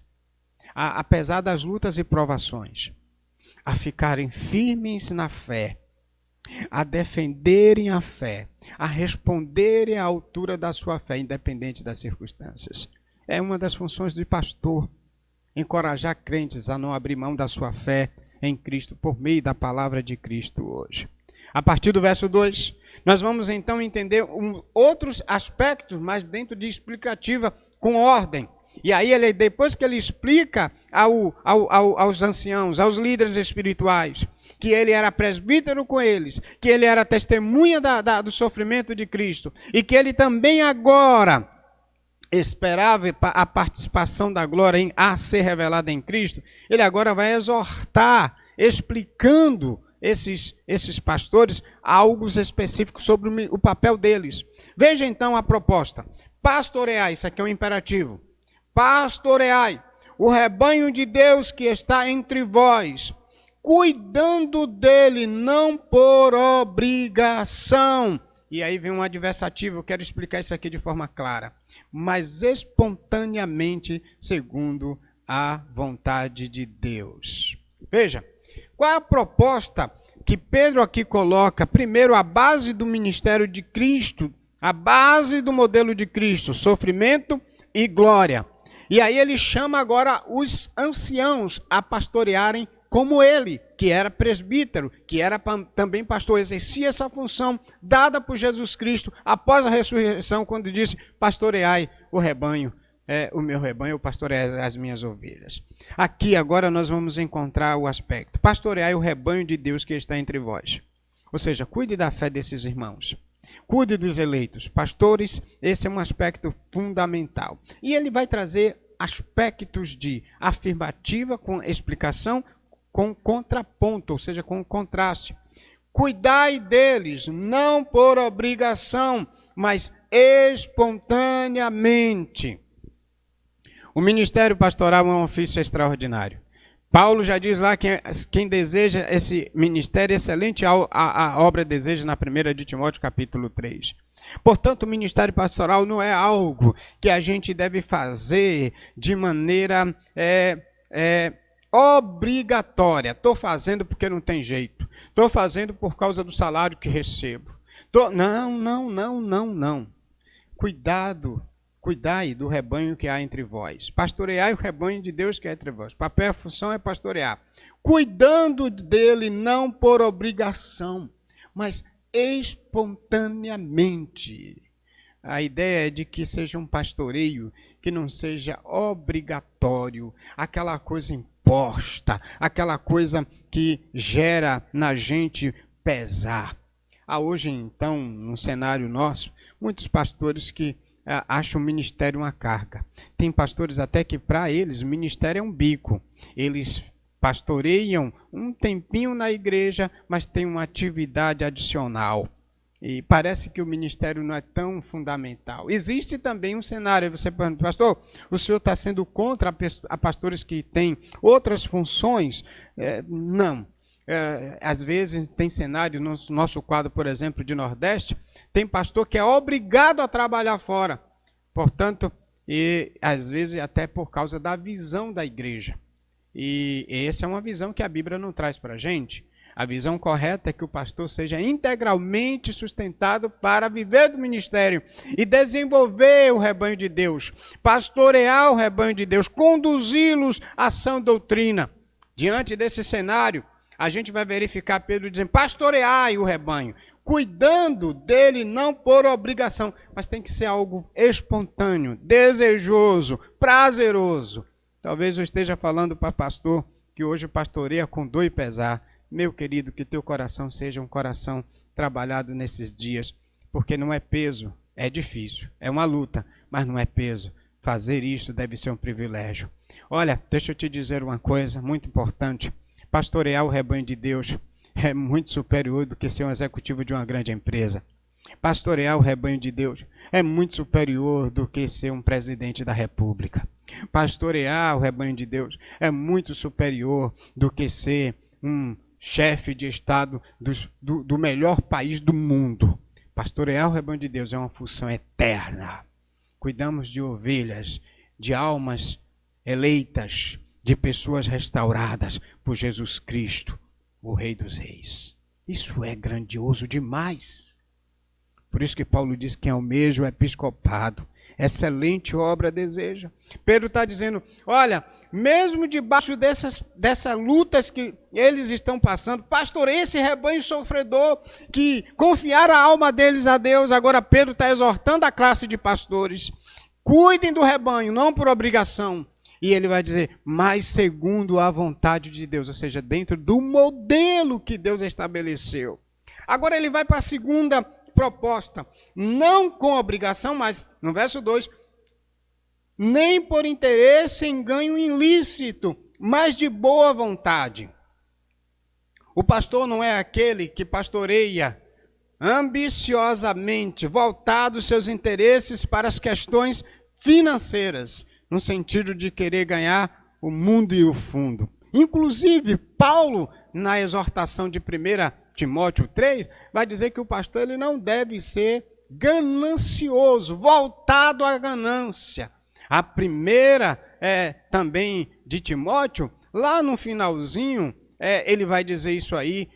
S1: apesar das lutas e provações, a ficarem firmes na fé, a defenderem a fé, a responderem à altura da sua fé, independente das circunstâncias. É uma das funções do pastor. Encorajar crentes a não abrir mão da sua fé em Cristo por meio da palavra de Cristo hoje. A partir do verso 2, nós vamos então entender outros aspectos, mas dentro de explicativa, com ordem. E aí, depois que ele explica aos anciãos, aos líderes espirituais, que ele era presbítero com eles, que ele era testemunha do sofrimento de Cristo, e que ele também agora esperava a participação da glória a ser revelada em Cristo, ele agora vai exortar, explicando esses pastores algo específico sobre o papel deles. Veja então a proposta. Pastoreai, isso aqui é um imperativo. Pastoreai o rebanho de Deus que está entre vós, cuidando dele, não por obrigação. E aí vem um adversativo, eu quero explicar isso aqui de forma clara. Mas espontaneamente, segundo a vontade de Deus. Veja, qual é a proposta que Pedro aqui coloca? Primeiro, a base do ministério de Cristo, a base do modelo de Cristo, sofrimento e glória. E aí ele chama agora os anciãos a pastorearem como ele, que era presbítero, que era também pastor, exercia essa função dada por Jesus Cristo após a ressurreição, quando disse, pastoreai o rebanho, o meu rebanho, pastoreai as minhas ovelhas. Aqui agora nós vamos encontrar o aspecto, pastoreai o rebanho de Deus que está entre vós. Ou seja, cuide da fé desses irmãos. Cuide dos eleitos. Pastores, esse é um aspecto fundamental. E ele vai trazer aspectos de afirmativa com explicação, com contraponto, ou seja, com contraste. Cuidai deles, não por obrigação, mas espontaneamente. O ministério pastoral é um ofício extraordinário. Paulo já diz lá que quem deseja esse ministério excelente, a obra deseja na 1 de Timóteo, capítulo 3. Portanto, o ministério pastoral não é algo que a gente deve fazer de maneira obrigatória. Estou fazendo porque não tem jeito. Estou fazendo por causa do salário que recebo. Não. Cuidai do rebanho que há entre vós. Pastoreai o rebanho de Deus que há entre vós. Papel e função é pastorear. Cuidando dele não por obrigação, mas espontaneamente. A ideia é de que seja um pastoreio que não seja obrigatório, aquela coisa imposta, aquela coisa que gera na gente pesar. Há hoje, então, no cenário nosso, muitos pastores que acham o ministério uma carga. Tem pastores até que para eles o ministério é um bico. Eles pastoreiam um tempinho na igreja, mas tem uma atividade adicional. E parece que o ministério não é tão fundamental. Existe também um cenário, você pergunta, pastor, o senhor está sendo contra a pastores que têm outras funções? Não. Às vezes tem cenário, no nosso quadro, por exemplo, de Nordeste, tem pastor que é obrigado a trabalhar fora. Portanto, e às vezes até por causa da visão da igreja. E essa é uma visão que a Bíblia não traz para a gente. A visão correta é que o pastor seja integralmente sustentado para viver do ministério e desenvolver o rebanho de Deus, pastorear o rebanho de Deus, conduzi-los à sã doutrina. Diante desse cenário, a gente vai verificar Pedro dizendo, pastoreai o rebanho, cuidando dele não por obrigação, mas tem que ser algo espontâneo, desejoso, prazeroso. Talvez eu esteja falando para pastor que hoje pastoreia com dor e pesar. Meu querido, que teu coração seja um coração trabalhado nesses dias, porque não é peso, é difícil, é uma luta, mas não é peso. Fazer isso deve ser um privilégio. Olha, deixa eu te dizer uma coisa muito importante. Pastorear o rebanho de Deus é muito superior do que ser um executivo de uma grande empresa. Pastorear o rebanho de Deus é muito superior do que ser um presidente da República. Pastorear o rebanho de Deus é muito superior do que ser um chefe de Estado do melhor país do mundo. Pastorear o rebanho de Deus é uma função eterna. Cuidamos de ovelhas, de almas eleitas, de pessoas restauradas por Jesus Cristo, o Rei dos Reis. Isso é grandioso demais. Por isso que Paulo diz que almeja o episcopado. Excelente obra deseja. Pedro está dizendo, olha, mesmo debaixo dessas lutas que eles estão passando, pastoreie esse rebanho sofredor, que confiaram a alma deles a Deus. Agora Pedro está exortando a classe de pastores, cuidem do rebanho, não por obrigação. E ele vai dizer, mas segundo a vontade de Deus, ou seja, dentro do modelo que Deus estabeleceu. Agora ele vai para a segunda proposta, não com obrigação, mas no verso 2, nem por interesse em ganho ilícito, mas de boa vontade. O pastor não é aquele que pastoreia ambiciosamente, voltado seus interesses para as questões financeiras, no sentido de querer ganhar o mundo e o fundo. Inclusive, Paulo, na exortação de 1 Timóteo 3, vai dizer que o pastor ele não deve ser ganancioso, voltado à ganância. A primeira também de Timóteo, lá no finalzinho, ele vai dizer isso aí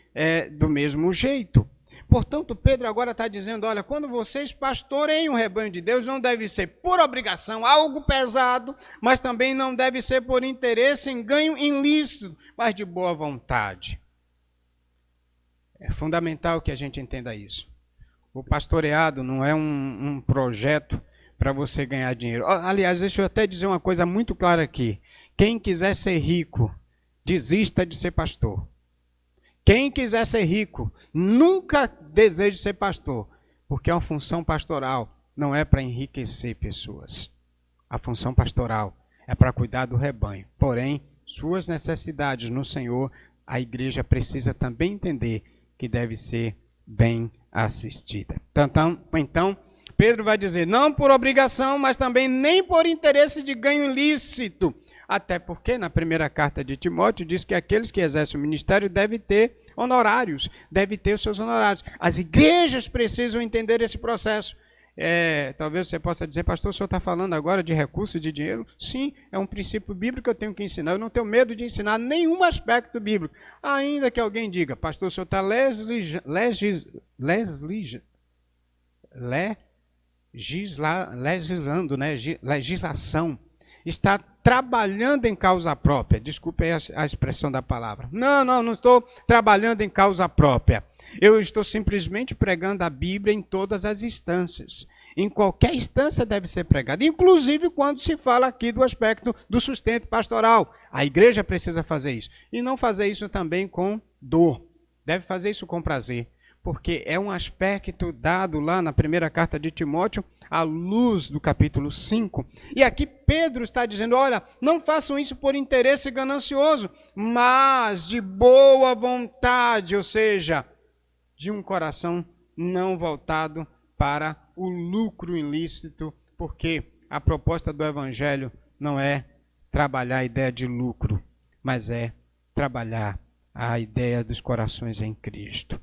S1: do mesmo jeito. Portanto, Pedro agora está dizendo, olha, quando vocês pastoreiem o rebanho de Deus, não deve ser por obrigação, algo pesado, mas também não deve ser por interesse em ganho ilícito, mas de boa vontade. É fundamental que a gente entenda isso. O pastoreado não é um projeto para você ganhar dinheiro. Aliás, deixa eu até dizer uma coisa muito clara aqui. Quem quiser ser rico, desista de ser pastor. Quem quiser ser rico, nunca deseje ser pastor, porque a função pastoral não é para enriquecer pessoas. A função pastoral é para cuidar do rebanho. Porém, suas necessidades no Senhor, a igreja precisa também entender que deve ser bem assistida. Então, Pedro vai dizer, não por obrigação, mas também nem por interesse de ganho ilícito. Até porque na primeira carta de Timóteo diz que aqueles que exercem o ministério devem ter honorários, devem ter os seus honorários. As igrejas precisam entender esse processo. Talvez você possa dizer, pastor, o senhor está falando agora de recursos, de dinheiro? Sim, é um princípio bíblico que eu tenho que ensinar. Eu não tenho medo de ensinar nenhum aspecto bíblico. Ainda que alguém diga, pastor, o senhor está legislando, né? Legislação. Está trabalhando em causa própria. Desculpe aí a expressão da palavra. Não estou trabalhando em causa própria. Eu estou simplesmente pregando a Bíblia em todas as instâncias. Em qualquer instância deve ser pregada, inclusive quando se fala aqui do aspecto do sustento pastoral. A igreja precisa fazer isso. E não fazer isso também com dor. Deve fazer isso com prazer. Porque é um aspecto dado lá na primeira carta de Timóteo, à luz do capítulo 5. E aqui Pedro está dizendo, olha, não façam isso por interesse ganancioso, mas de boa vontade, ou seja, de um coração não voltado para o lucro ilícito, porque a proposta do Evangelho não é trabalhar a ideia de lucro, mas é trabalhar a ideia dos corações em Cristo.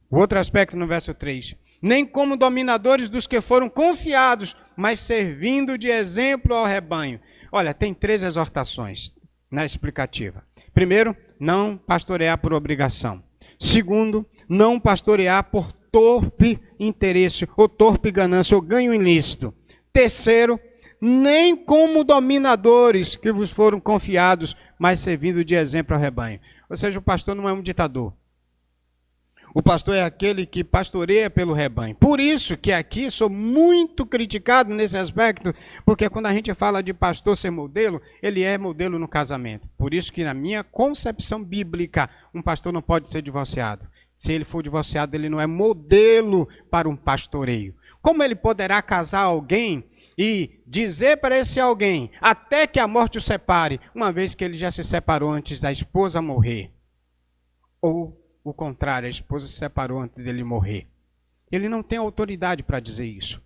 S1: O outro aspecto no verso 3, nem como dominadores dos que foram confiados, mas servindo de exemplo ao rebanho. Olha, tem 3 exortações na explicativa. Primeiro, não pastorear por obrigação. Segundo, não pastorear por torpe interesse, ou torpe ganância, ou ganho ilícito. Terceiro, nem como dominadores que vos foram confiados, mas servindo de exemplo ao rebanho. Ou seja, o pastor não é um ditador. O pastor é aquele que pastoreia pelo rebanho. Por isso que aqui sou muito criticado nesse aspecto, porque quando a gente fala de pastor ser modelo, ele é modelo no casamento. Por isso que na minha concepção bíblica, um pastor não pode ser divorciado. Se ele for divorciado, ele não é modelo para um pastoreio. Como ele poderá casar alguém e dizer para esse alguém, até que a morte o separe, uma vez que ele já se separou antes da esposa morrer? Ou o contrário, a esposa se separou antes dele morrer. Ele não tem autoridade para dizer isso.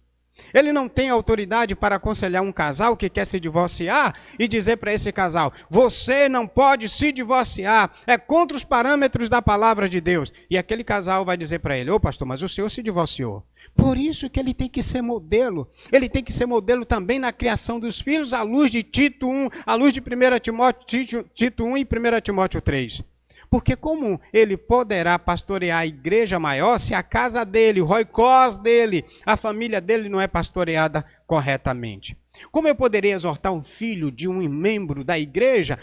S1: Ele não tem autoridade para aconselhar um casal que quer se divorciar e dizer para esse casal: você não pode se divorciar, é contra os parâmetros da palavra de Deus. E aquele casal vai dizer para ele: ô pastor, mas o senhor se divorciou. Por isso que ele tem que ser modelo. Ele tem que ser modelo também na criação dos filhos, à luz de Tito 1, à luz de 1 Timóteo, Tito 1 e 1 Timóteo 3. Porque como ele poderá pastorear a igreja maior se a casa dele, o roicós dele, a família dele não é pastoreada corretamente? Como eu poderia exortar um filho de um membro da igreja,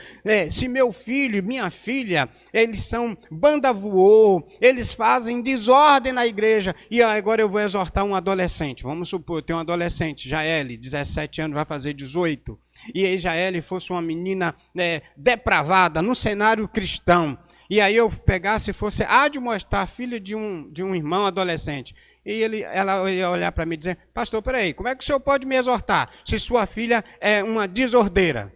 S1: se meu filho e minha filha, eles são banda voou, eles fazem desordem na igreja, e agora eu vou exortar um adolescente. Vamos supor, eu tenho um adolescente, Jaeli, 17 anos, vai fazer 18. E aí Jaeli fosse uma menina depravada no cenário cristão. E aí eu pegasse e fosse admoestar a filha de um irmão adolescente. E ela ia olhar para mim e dizer: pastor, peraí, como é que o senhor pode me exortar se sua filha é uma desordeira?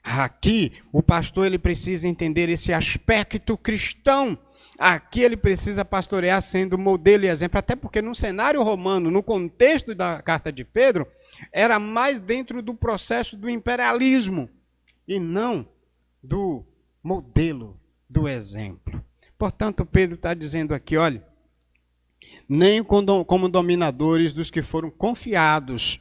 S1: Aqui o pastor ele precisa entender esse aspecto cristão. Aqui ele precisa pastorear sendo modelo e exemplo, até porque no cenário romano, no contexto da carta de Pedro, era mais dentro do processo do imperialismo e não do modelo, do exemplo. Portanto, Pedro está dizendo aqui, olha, nem como dominadores dos que foram confiados,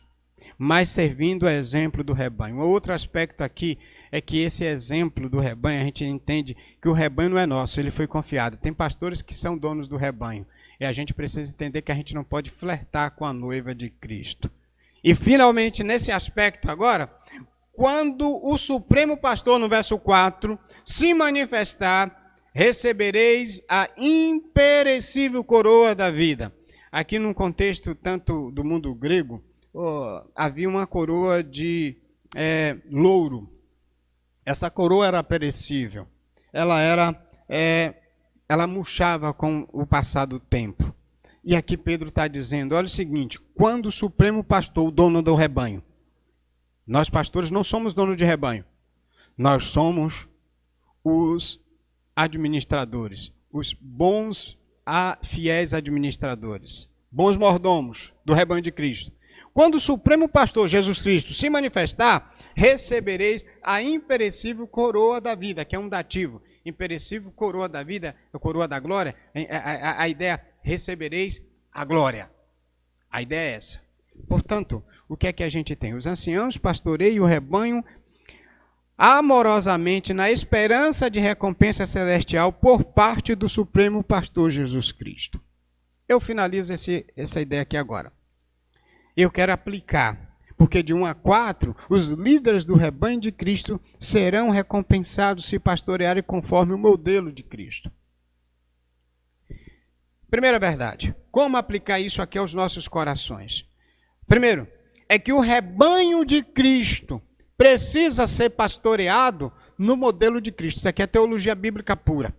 S1: mas servindo o exemplo do rebanho. Um outro aspecto aqui é que esse exemplo do rebanho, a gente entende que o rebanho não é nosso, ele foi confiado. Tem pastores que são donos do rebanho. E a gente precisa entender que a gente não pode flertar com a noiva de Cristo. E finalmente, nesse aspecto agora, quando o Supremo Pastor, no verso 4, se manifestar, recebereis a imperecível coroa da vida. Aqui num contexto tanto do mundo grego, havia uma coroa de louro. Essa coroa era perecível. Ela murchava com o passar do tempo. E aqui Pedro está dizendo, olha o seguinte, quando o Supremo Pastor, o dono do rebanho, nós pastores não somos dono de rebanho, nós somos os administradores, os bons, fiéis administradores, bons mordomos do rebanho de Cristo. Quando o Supremo Pastor Jesus Cristo se manifestar, recebereis a imperecível coroa da vida, que é um dativo. Imperecível coroa da vida, a coroa da glória, a ideia, recebereis a glória. A ideia é essa. Portanto, o que é que a gente tem? Os anciãos pastoreiam o rebanho amorosamente na esperança de recompensa celestial por parte do Supremo Pastor Jesus Cristo. Eu finalizo essa ideia aqui agora. Eu quero aplicar, porque de 1 a 4, os líderes do rebanho de Cristo serão recompensados se pastorearem conforme o modelo de Cristo. Primeira verdade, como aplicar isso aqui aos nossos corações? Primeiro, é que o rebanho de Cristo precisa ser pastoreado no modelo de Cristo. Isso aqui é teologia bíblica pura.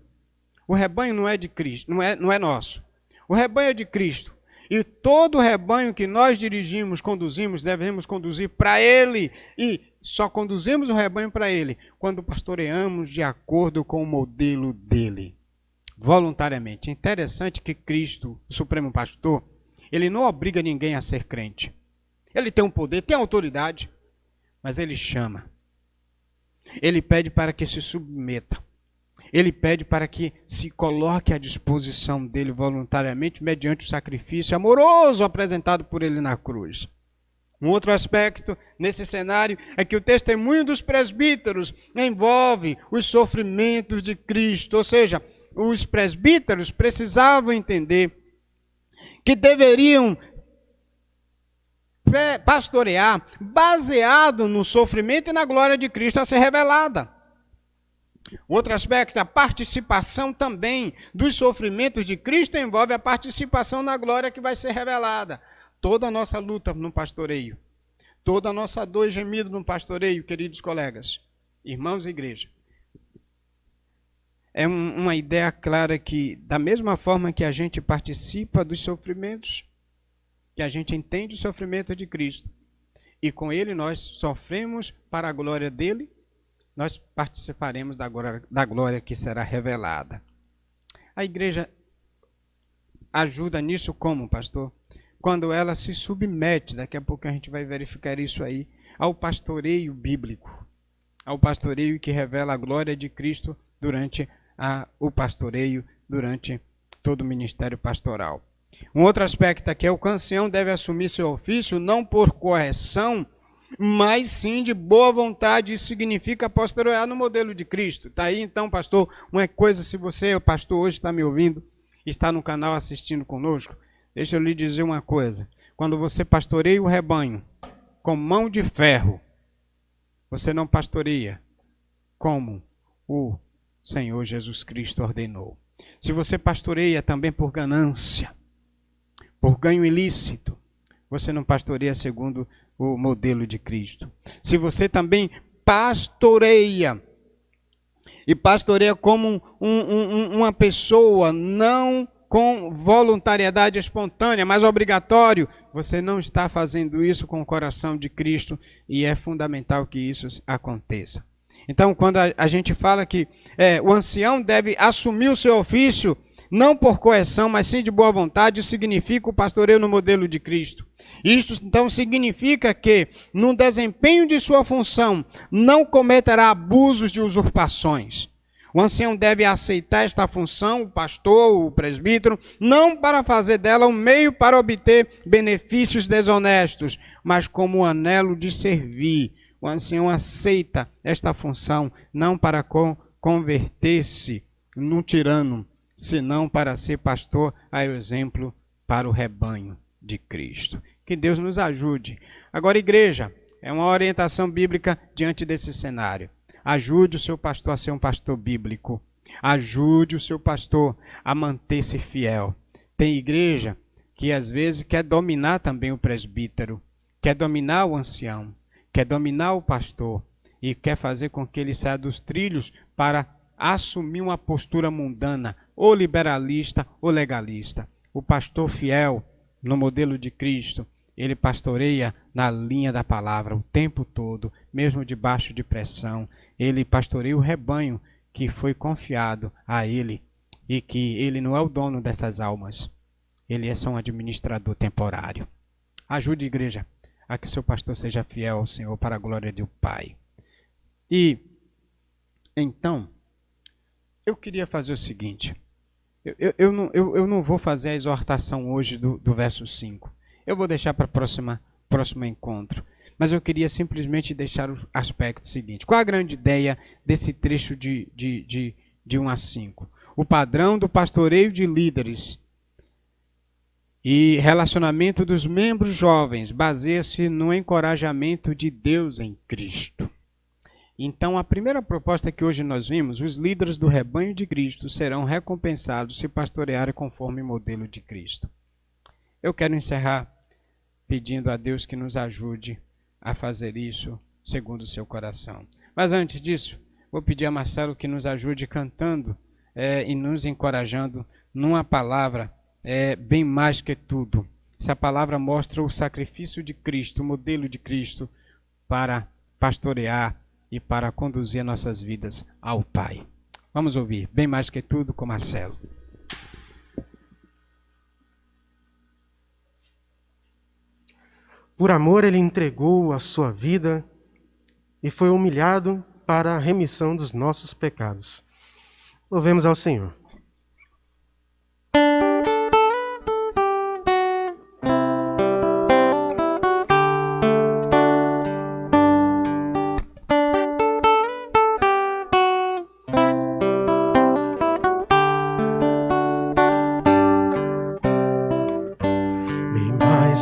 S1: O rebanho não é de Cristo, não é nosso. O rebanho é de Cristo. E todo rebanho que nós dirigimos, conduzimos, devemos conduzir para Ele. E só conduzimos o rebanho para Ele quando pastoreamos de acordo com o modelo dele. Voluntariamente. É interessante que Cristo, o Supremo Pastor, ele não obriga ninguém a ser crente. Ele tem um poder, tem autoridade, mas ele chama. Ele pede para que se submeta. Ele pede para que se coloque à disposição dele voluntariamente, mediante o sacrifício amoroso apresentado por ele na cruz. Um outro aspecto nesse cenário é que o testemunho dos presbíteros envolve os sofrimentos de Cristo. Ou seja, os presbíteros precisavam entender que deveriam pastorear baseado no sofrimento e na glória de Cristo a ser revelada. Outro aspecto, a participação também dos sofrimentos de Cristo envolve a participação na glória que vai ser revelada. Toda a nossa luta no pastoreio, toda a nossa dor e gemido no pastoreio, queridos colegas, irmãos e igreja, é uma ideia clara que, da mesma forma que a gente participa dos sofrimentos, que a gente entende o sofrimento de Cristo, e com ele nós sofremos para a glória dele, nós participaremos da glória que será revelada. A igreja ajuda nisso como, pastor? Quando ela se submete, daqui a pouco a gente vai verificar isso aí, ao pastoreio bíblico, ao pastoreio que revela a glória de Cristo durante o pastoreio, durante todo o ministério pastoral. Um outro aspecto aqui é o ancião deve assumir seu ofício não por correção, mas sim de boa vontade. Isso significa pastorear no modelo de Cristo. Está aí então, pastor, uma coisa, se você, pastor, hoje está me ouvindo, está no canal assistindo conosco, deixa eu lhe dizer uma coisa. Quando você pastoreia o rebanho com mão de ferro, você não pastoreia como o Senhor Jesus Cristo ordenou. Se você pastoreia também por ganância, por ganho ilícito, você não pastoreia segundo o modelo de Cristo. Se você também pastoreia, e pastoreia como uma pessoa, não com voluntariedade espontânea, mas obrigatório, você não está fazendo isso com o coração de Cristo, e é fundamental que isso aconteça. Então, quando a gente fala que o ancião deve assumir o seu ofício, não por coerção, mas sim de boa vontade, isso significa o pastoreio no modelo de Cristo. Isto, então, significa que, no desempenho de sua função, não cometerá abusos de usurpações. O ancião deve aceitar esta função, o pastor, o presbítero, não para fazer dela um meio para obter benefícios desonestos, mas como um anelo de servir. O ancião aceita esta função não para converter-se num tirano, senão para ser pastor a exemplo para o rebanho de Cristo. Que Deus nos ajude. Agora, igreja, é uma orientação bíblica diante desse cenário. Ajude o seu pastor a ser um pastor bíblico. Ajude o seu pastor a manter-se fiel. Tem igreja que às vezes quer dominar também o presbítero, quer dominar o ancião, quer dominar o pastor e quer fazer com que ele saia dos trilhos para assumir uma postura mundana, ou liberalista ou legalista. O pastor fiel, no modelo de Cristo, ele pastoreia na linha da palavra o tempo todo, mesmo debaixo de pressão. Ele pastoreia o rebanho que foi confiado a ele e que ele não é o dono dessas almas. Ele é só um administrador temporário. Ajude, igreja, a que seu pastor seja fiel ao Senhor para a glória do Pai. E, então, eu queria fazer o seguinte. Eu não vou fazer a exortação hoje do verso 5. Eu vou deixar para o próximo encontro. Mas eu queria simplesmente deixar o aspecto seguinte. Qual a grande ideia desse trecho de 1 a 5? O padrão do pastoreio de líderes e relacionamento dos membros jovens baseia-se no encorajamento de Deus em Cristo. Então, a primeira proposta que hoje nós vimos, os líderes do rebanho de Cristo serão recompensados se pastorearem conforme o modelo de Cristo. Eu quero encerrar pedindo a Deus que nos ajude a fazer isso segundo o seu coração. Mas antes disso, vou pedir a Marcelo que nos ajude cantando e nos encorajando numa palavra bem mais que tudo. Essa palavra mostra o sacrifício de Cristo, o modelo de Cristo para pastorear e para conduzir nossas vidas ao Pai. Vamos ouvir, bem mais que tudo, com Marcelo.
S4: Por amor ele entregou a sua vida e foi humilhado para a remissão dos nossos pecados. Louvemos ao Senhor.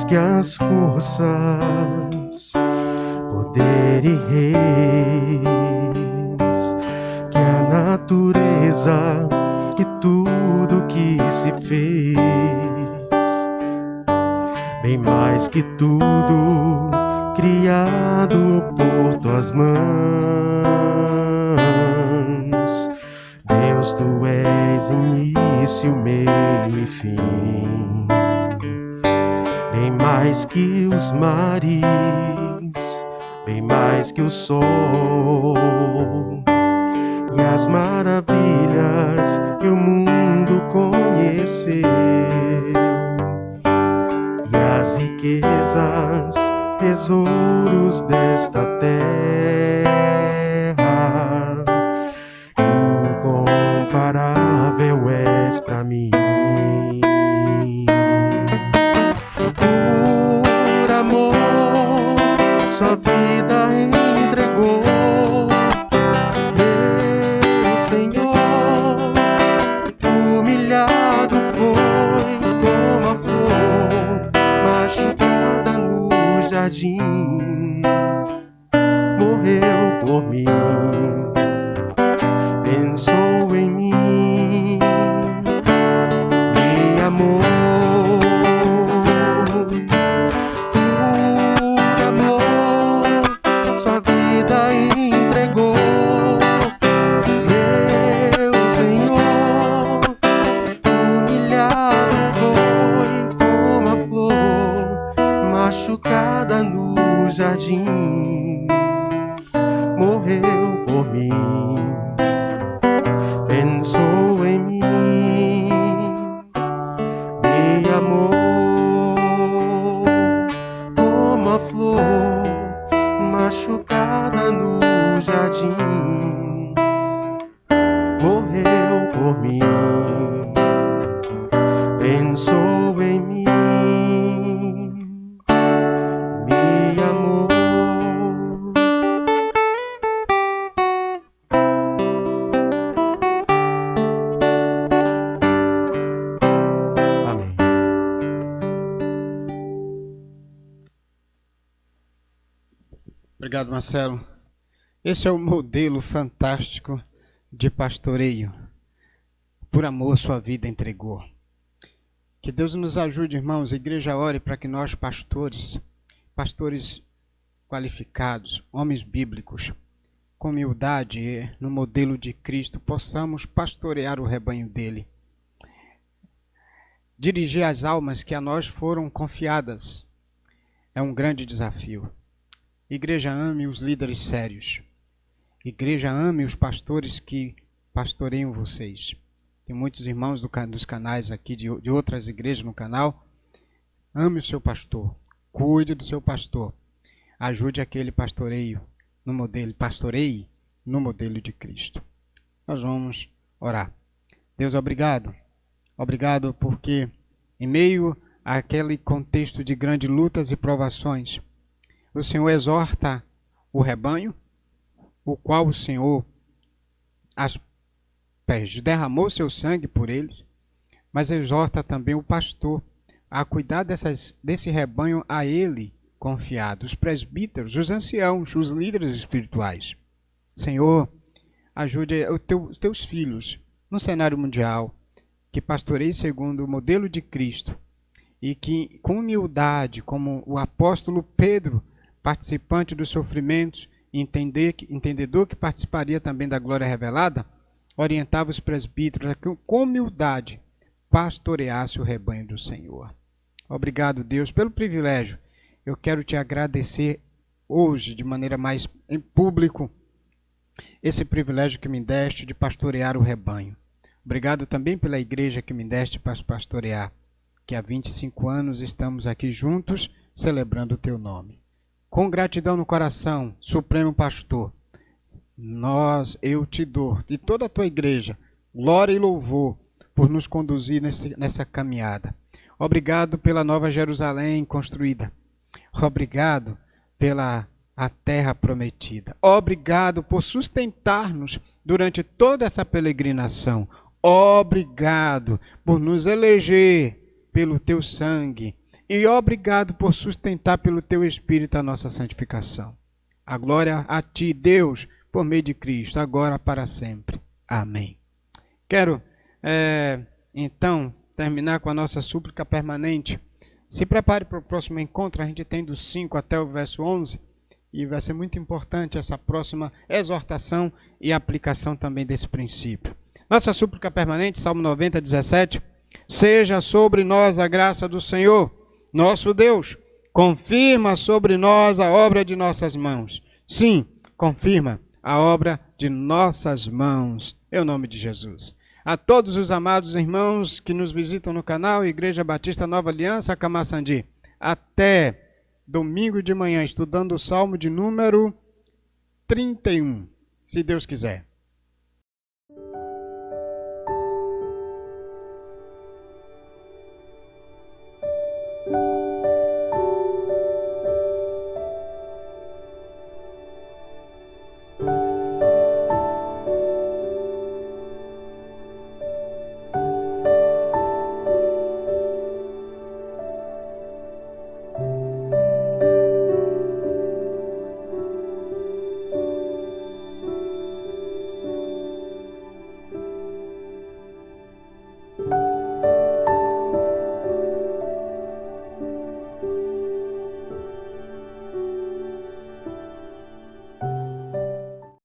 S4: Que as forças, poder e reis, que a natureza e tudo que se fez, bem mais que tudo criado por tuas mãos, Deus, tu és início, meio e fim. Bem mais que os mares, bem mais que o sol e as maravilhas que o mundo conheceu. as riquezas, tesouros desta terra. Incomparável és pra mim. Por amor, sua vida entregou. Meu Senhor, humilhado foi como a flor machucada no jardim. Morreu por mim, pensou em mim, me amou. Por amor, sua vida entregou. Meu Senhor, humilhado foi como a flor machucada no jardim. Morreu por mim, pensou em mim, me amou. Como a flor machucada no jardim. Morreu por mim, pensou em mim, me amou. Amém.
S1: Obrigado, Marcelo. Esse é o modelo fantástico de pastoreio. Por amor, sua vida entregou. Que Deus nos ajude, irmãos. A igreja ore para que nós, pastores qualificados, homens bíblicos, com humildade, no modelo de Cristo, possamos pastorear o rebanho dele. Dirigir as almas que a nós foram confiadas é um grande desafio. Igreja, ame os líderes sérios. Igreja, ame os pastores que pastoreiam vocês. Tem muitos irmãos dos canais aqui, de outras igrejas no canal. Ame o seu pastor. Cuide do seu pastor. Ajude aquele pastoreie no modelo de Cristo. Nós vamos orar. Deus, obrigado. Obrigado porque em meio àquele contexto de grandes lutas e provações, o Senhor exorta o rebanho, o qual o Senhor derramou seu sangue por eles, mas exorta também o pastor a cuidar desse rebanho a ele confiado, os presbíteros, os anciãos, os líderes espirituais. Senhor, ajude os teus filhos no cenário mundial, que pastoreiem segundo o modelo de Cristo e que, com humildade, como o apóstolo Pedro, participante dos sofrimentos, entendedor que participaria também da glória revelada, orientava os presbíteros a que, com humildade, pastoreasse o rebanho do Senhor. Obrigado, Deus, pelo privilégio. Eu quero te agradecer hoje, de maneira mais em público, esse privilégio que me deste de pastorear o rebanho. Obrigado também pela igreja que me deste para pastorear, que há 25 anos estamos aqui juntos, celebrando o teu nome. Com gratidão no coração, Supremo Pastor, eu te dou, de toda a tua igreja, glória e louvor por nos conduzir nessa caminhada. Obrigado pela Nova Jerusalém construída. Obrigado pela a terra prometida. Obrigado por sustentar-nos durante toda essa peregrinação. Obrigado por nos eleger pelo teu sangue. E obrigado por sustentar pelo teu Espírito a nossa santificação. A glória a ti, Deus, por meio de Cristo, agora para sempre. Amém. Quero, então, terminar com a nossa súplica permanente. Se prepare para o próximo encontro, a gente tem do 5 até o verso 11, e vai ser muito importante essa próxima exortação e aplicação também desse princípio. Nossa súplica permanente, Salmo 90, 17. Seja sobre nós a graça do Senhor, nosso Deus, confirma sobre nós a obra de nossas mãos. Sim, confirma a obra de nossas mãos, em nome de Jesus. A todos os amados irmãos que nos visitam no canal Igreja Batista Nova Aliança, Camaçandi, até domingo de manhã, estudando o Salmo de número 31, se Deus quiser.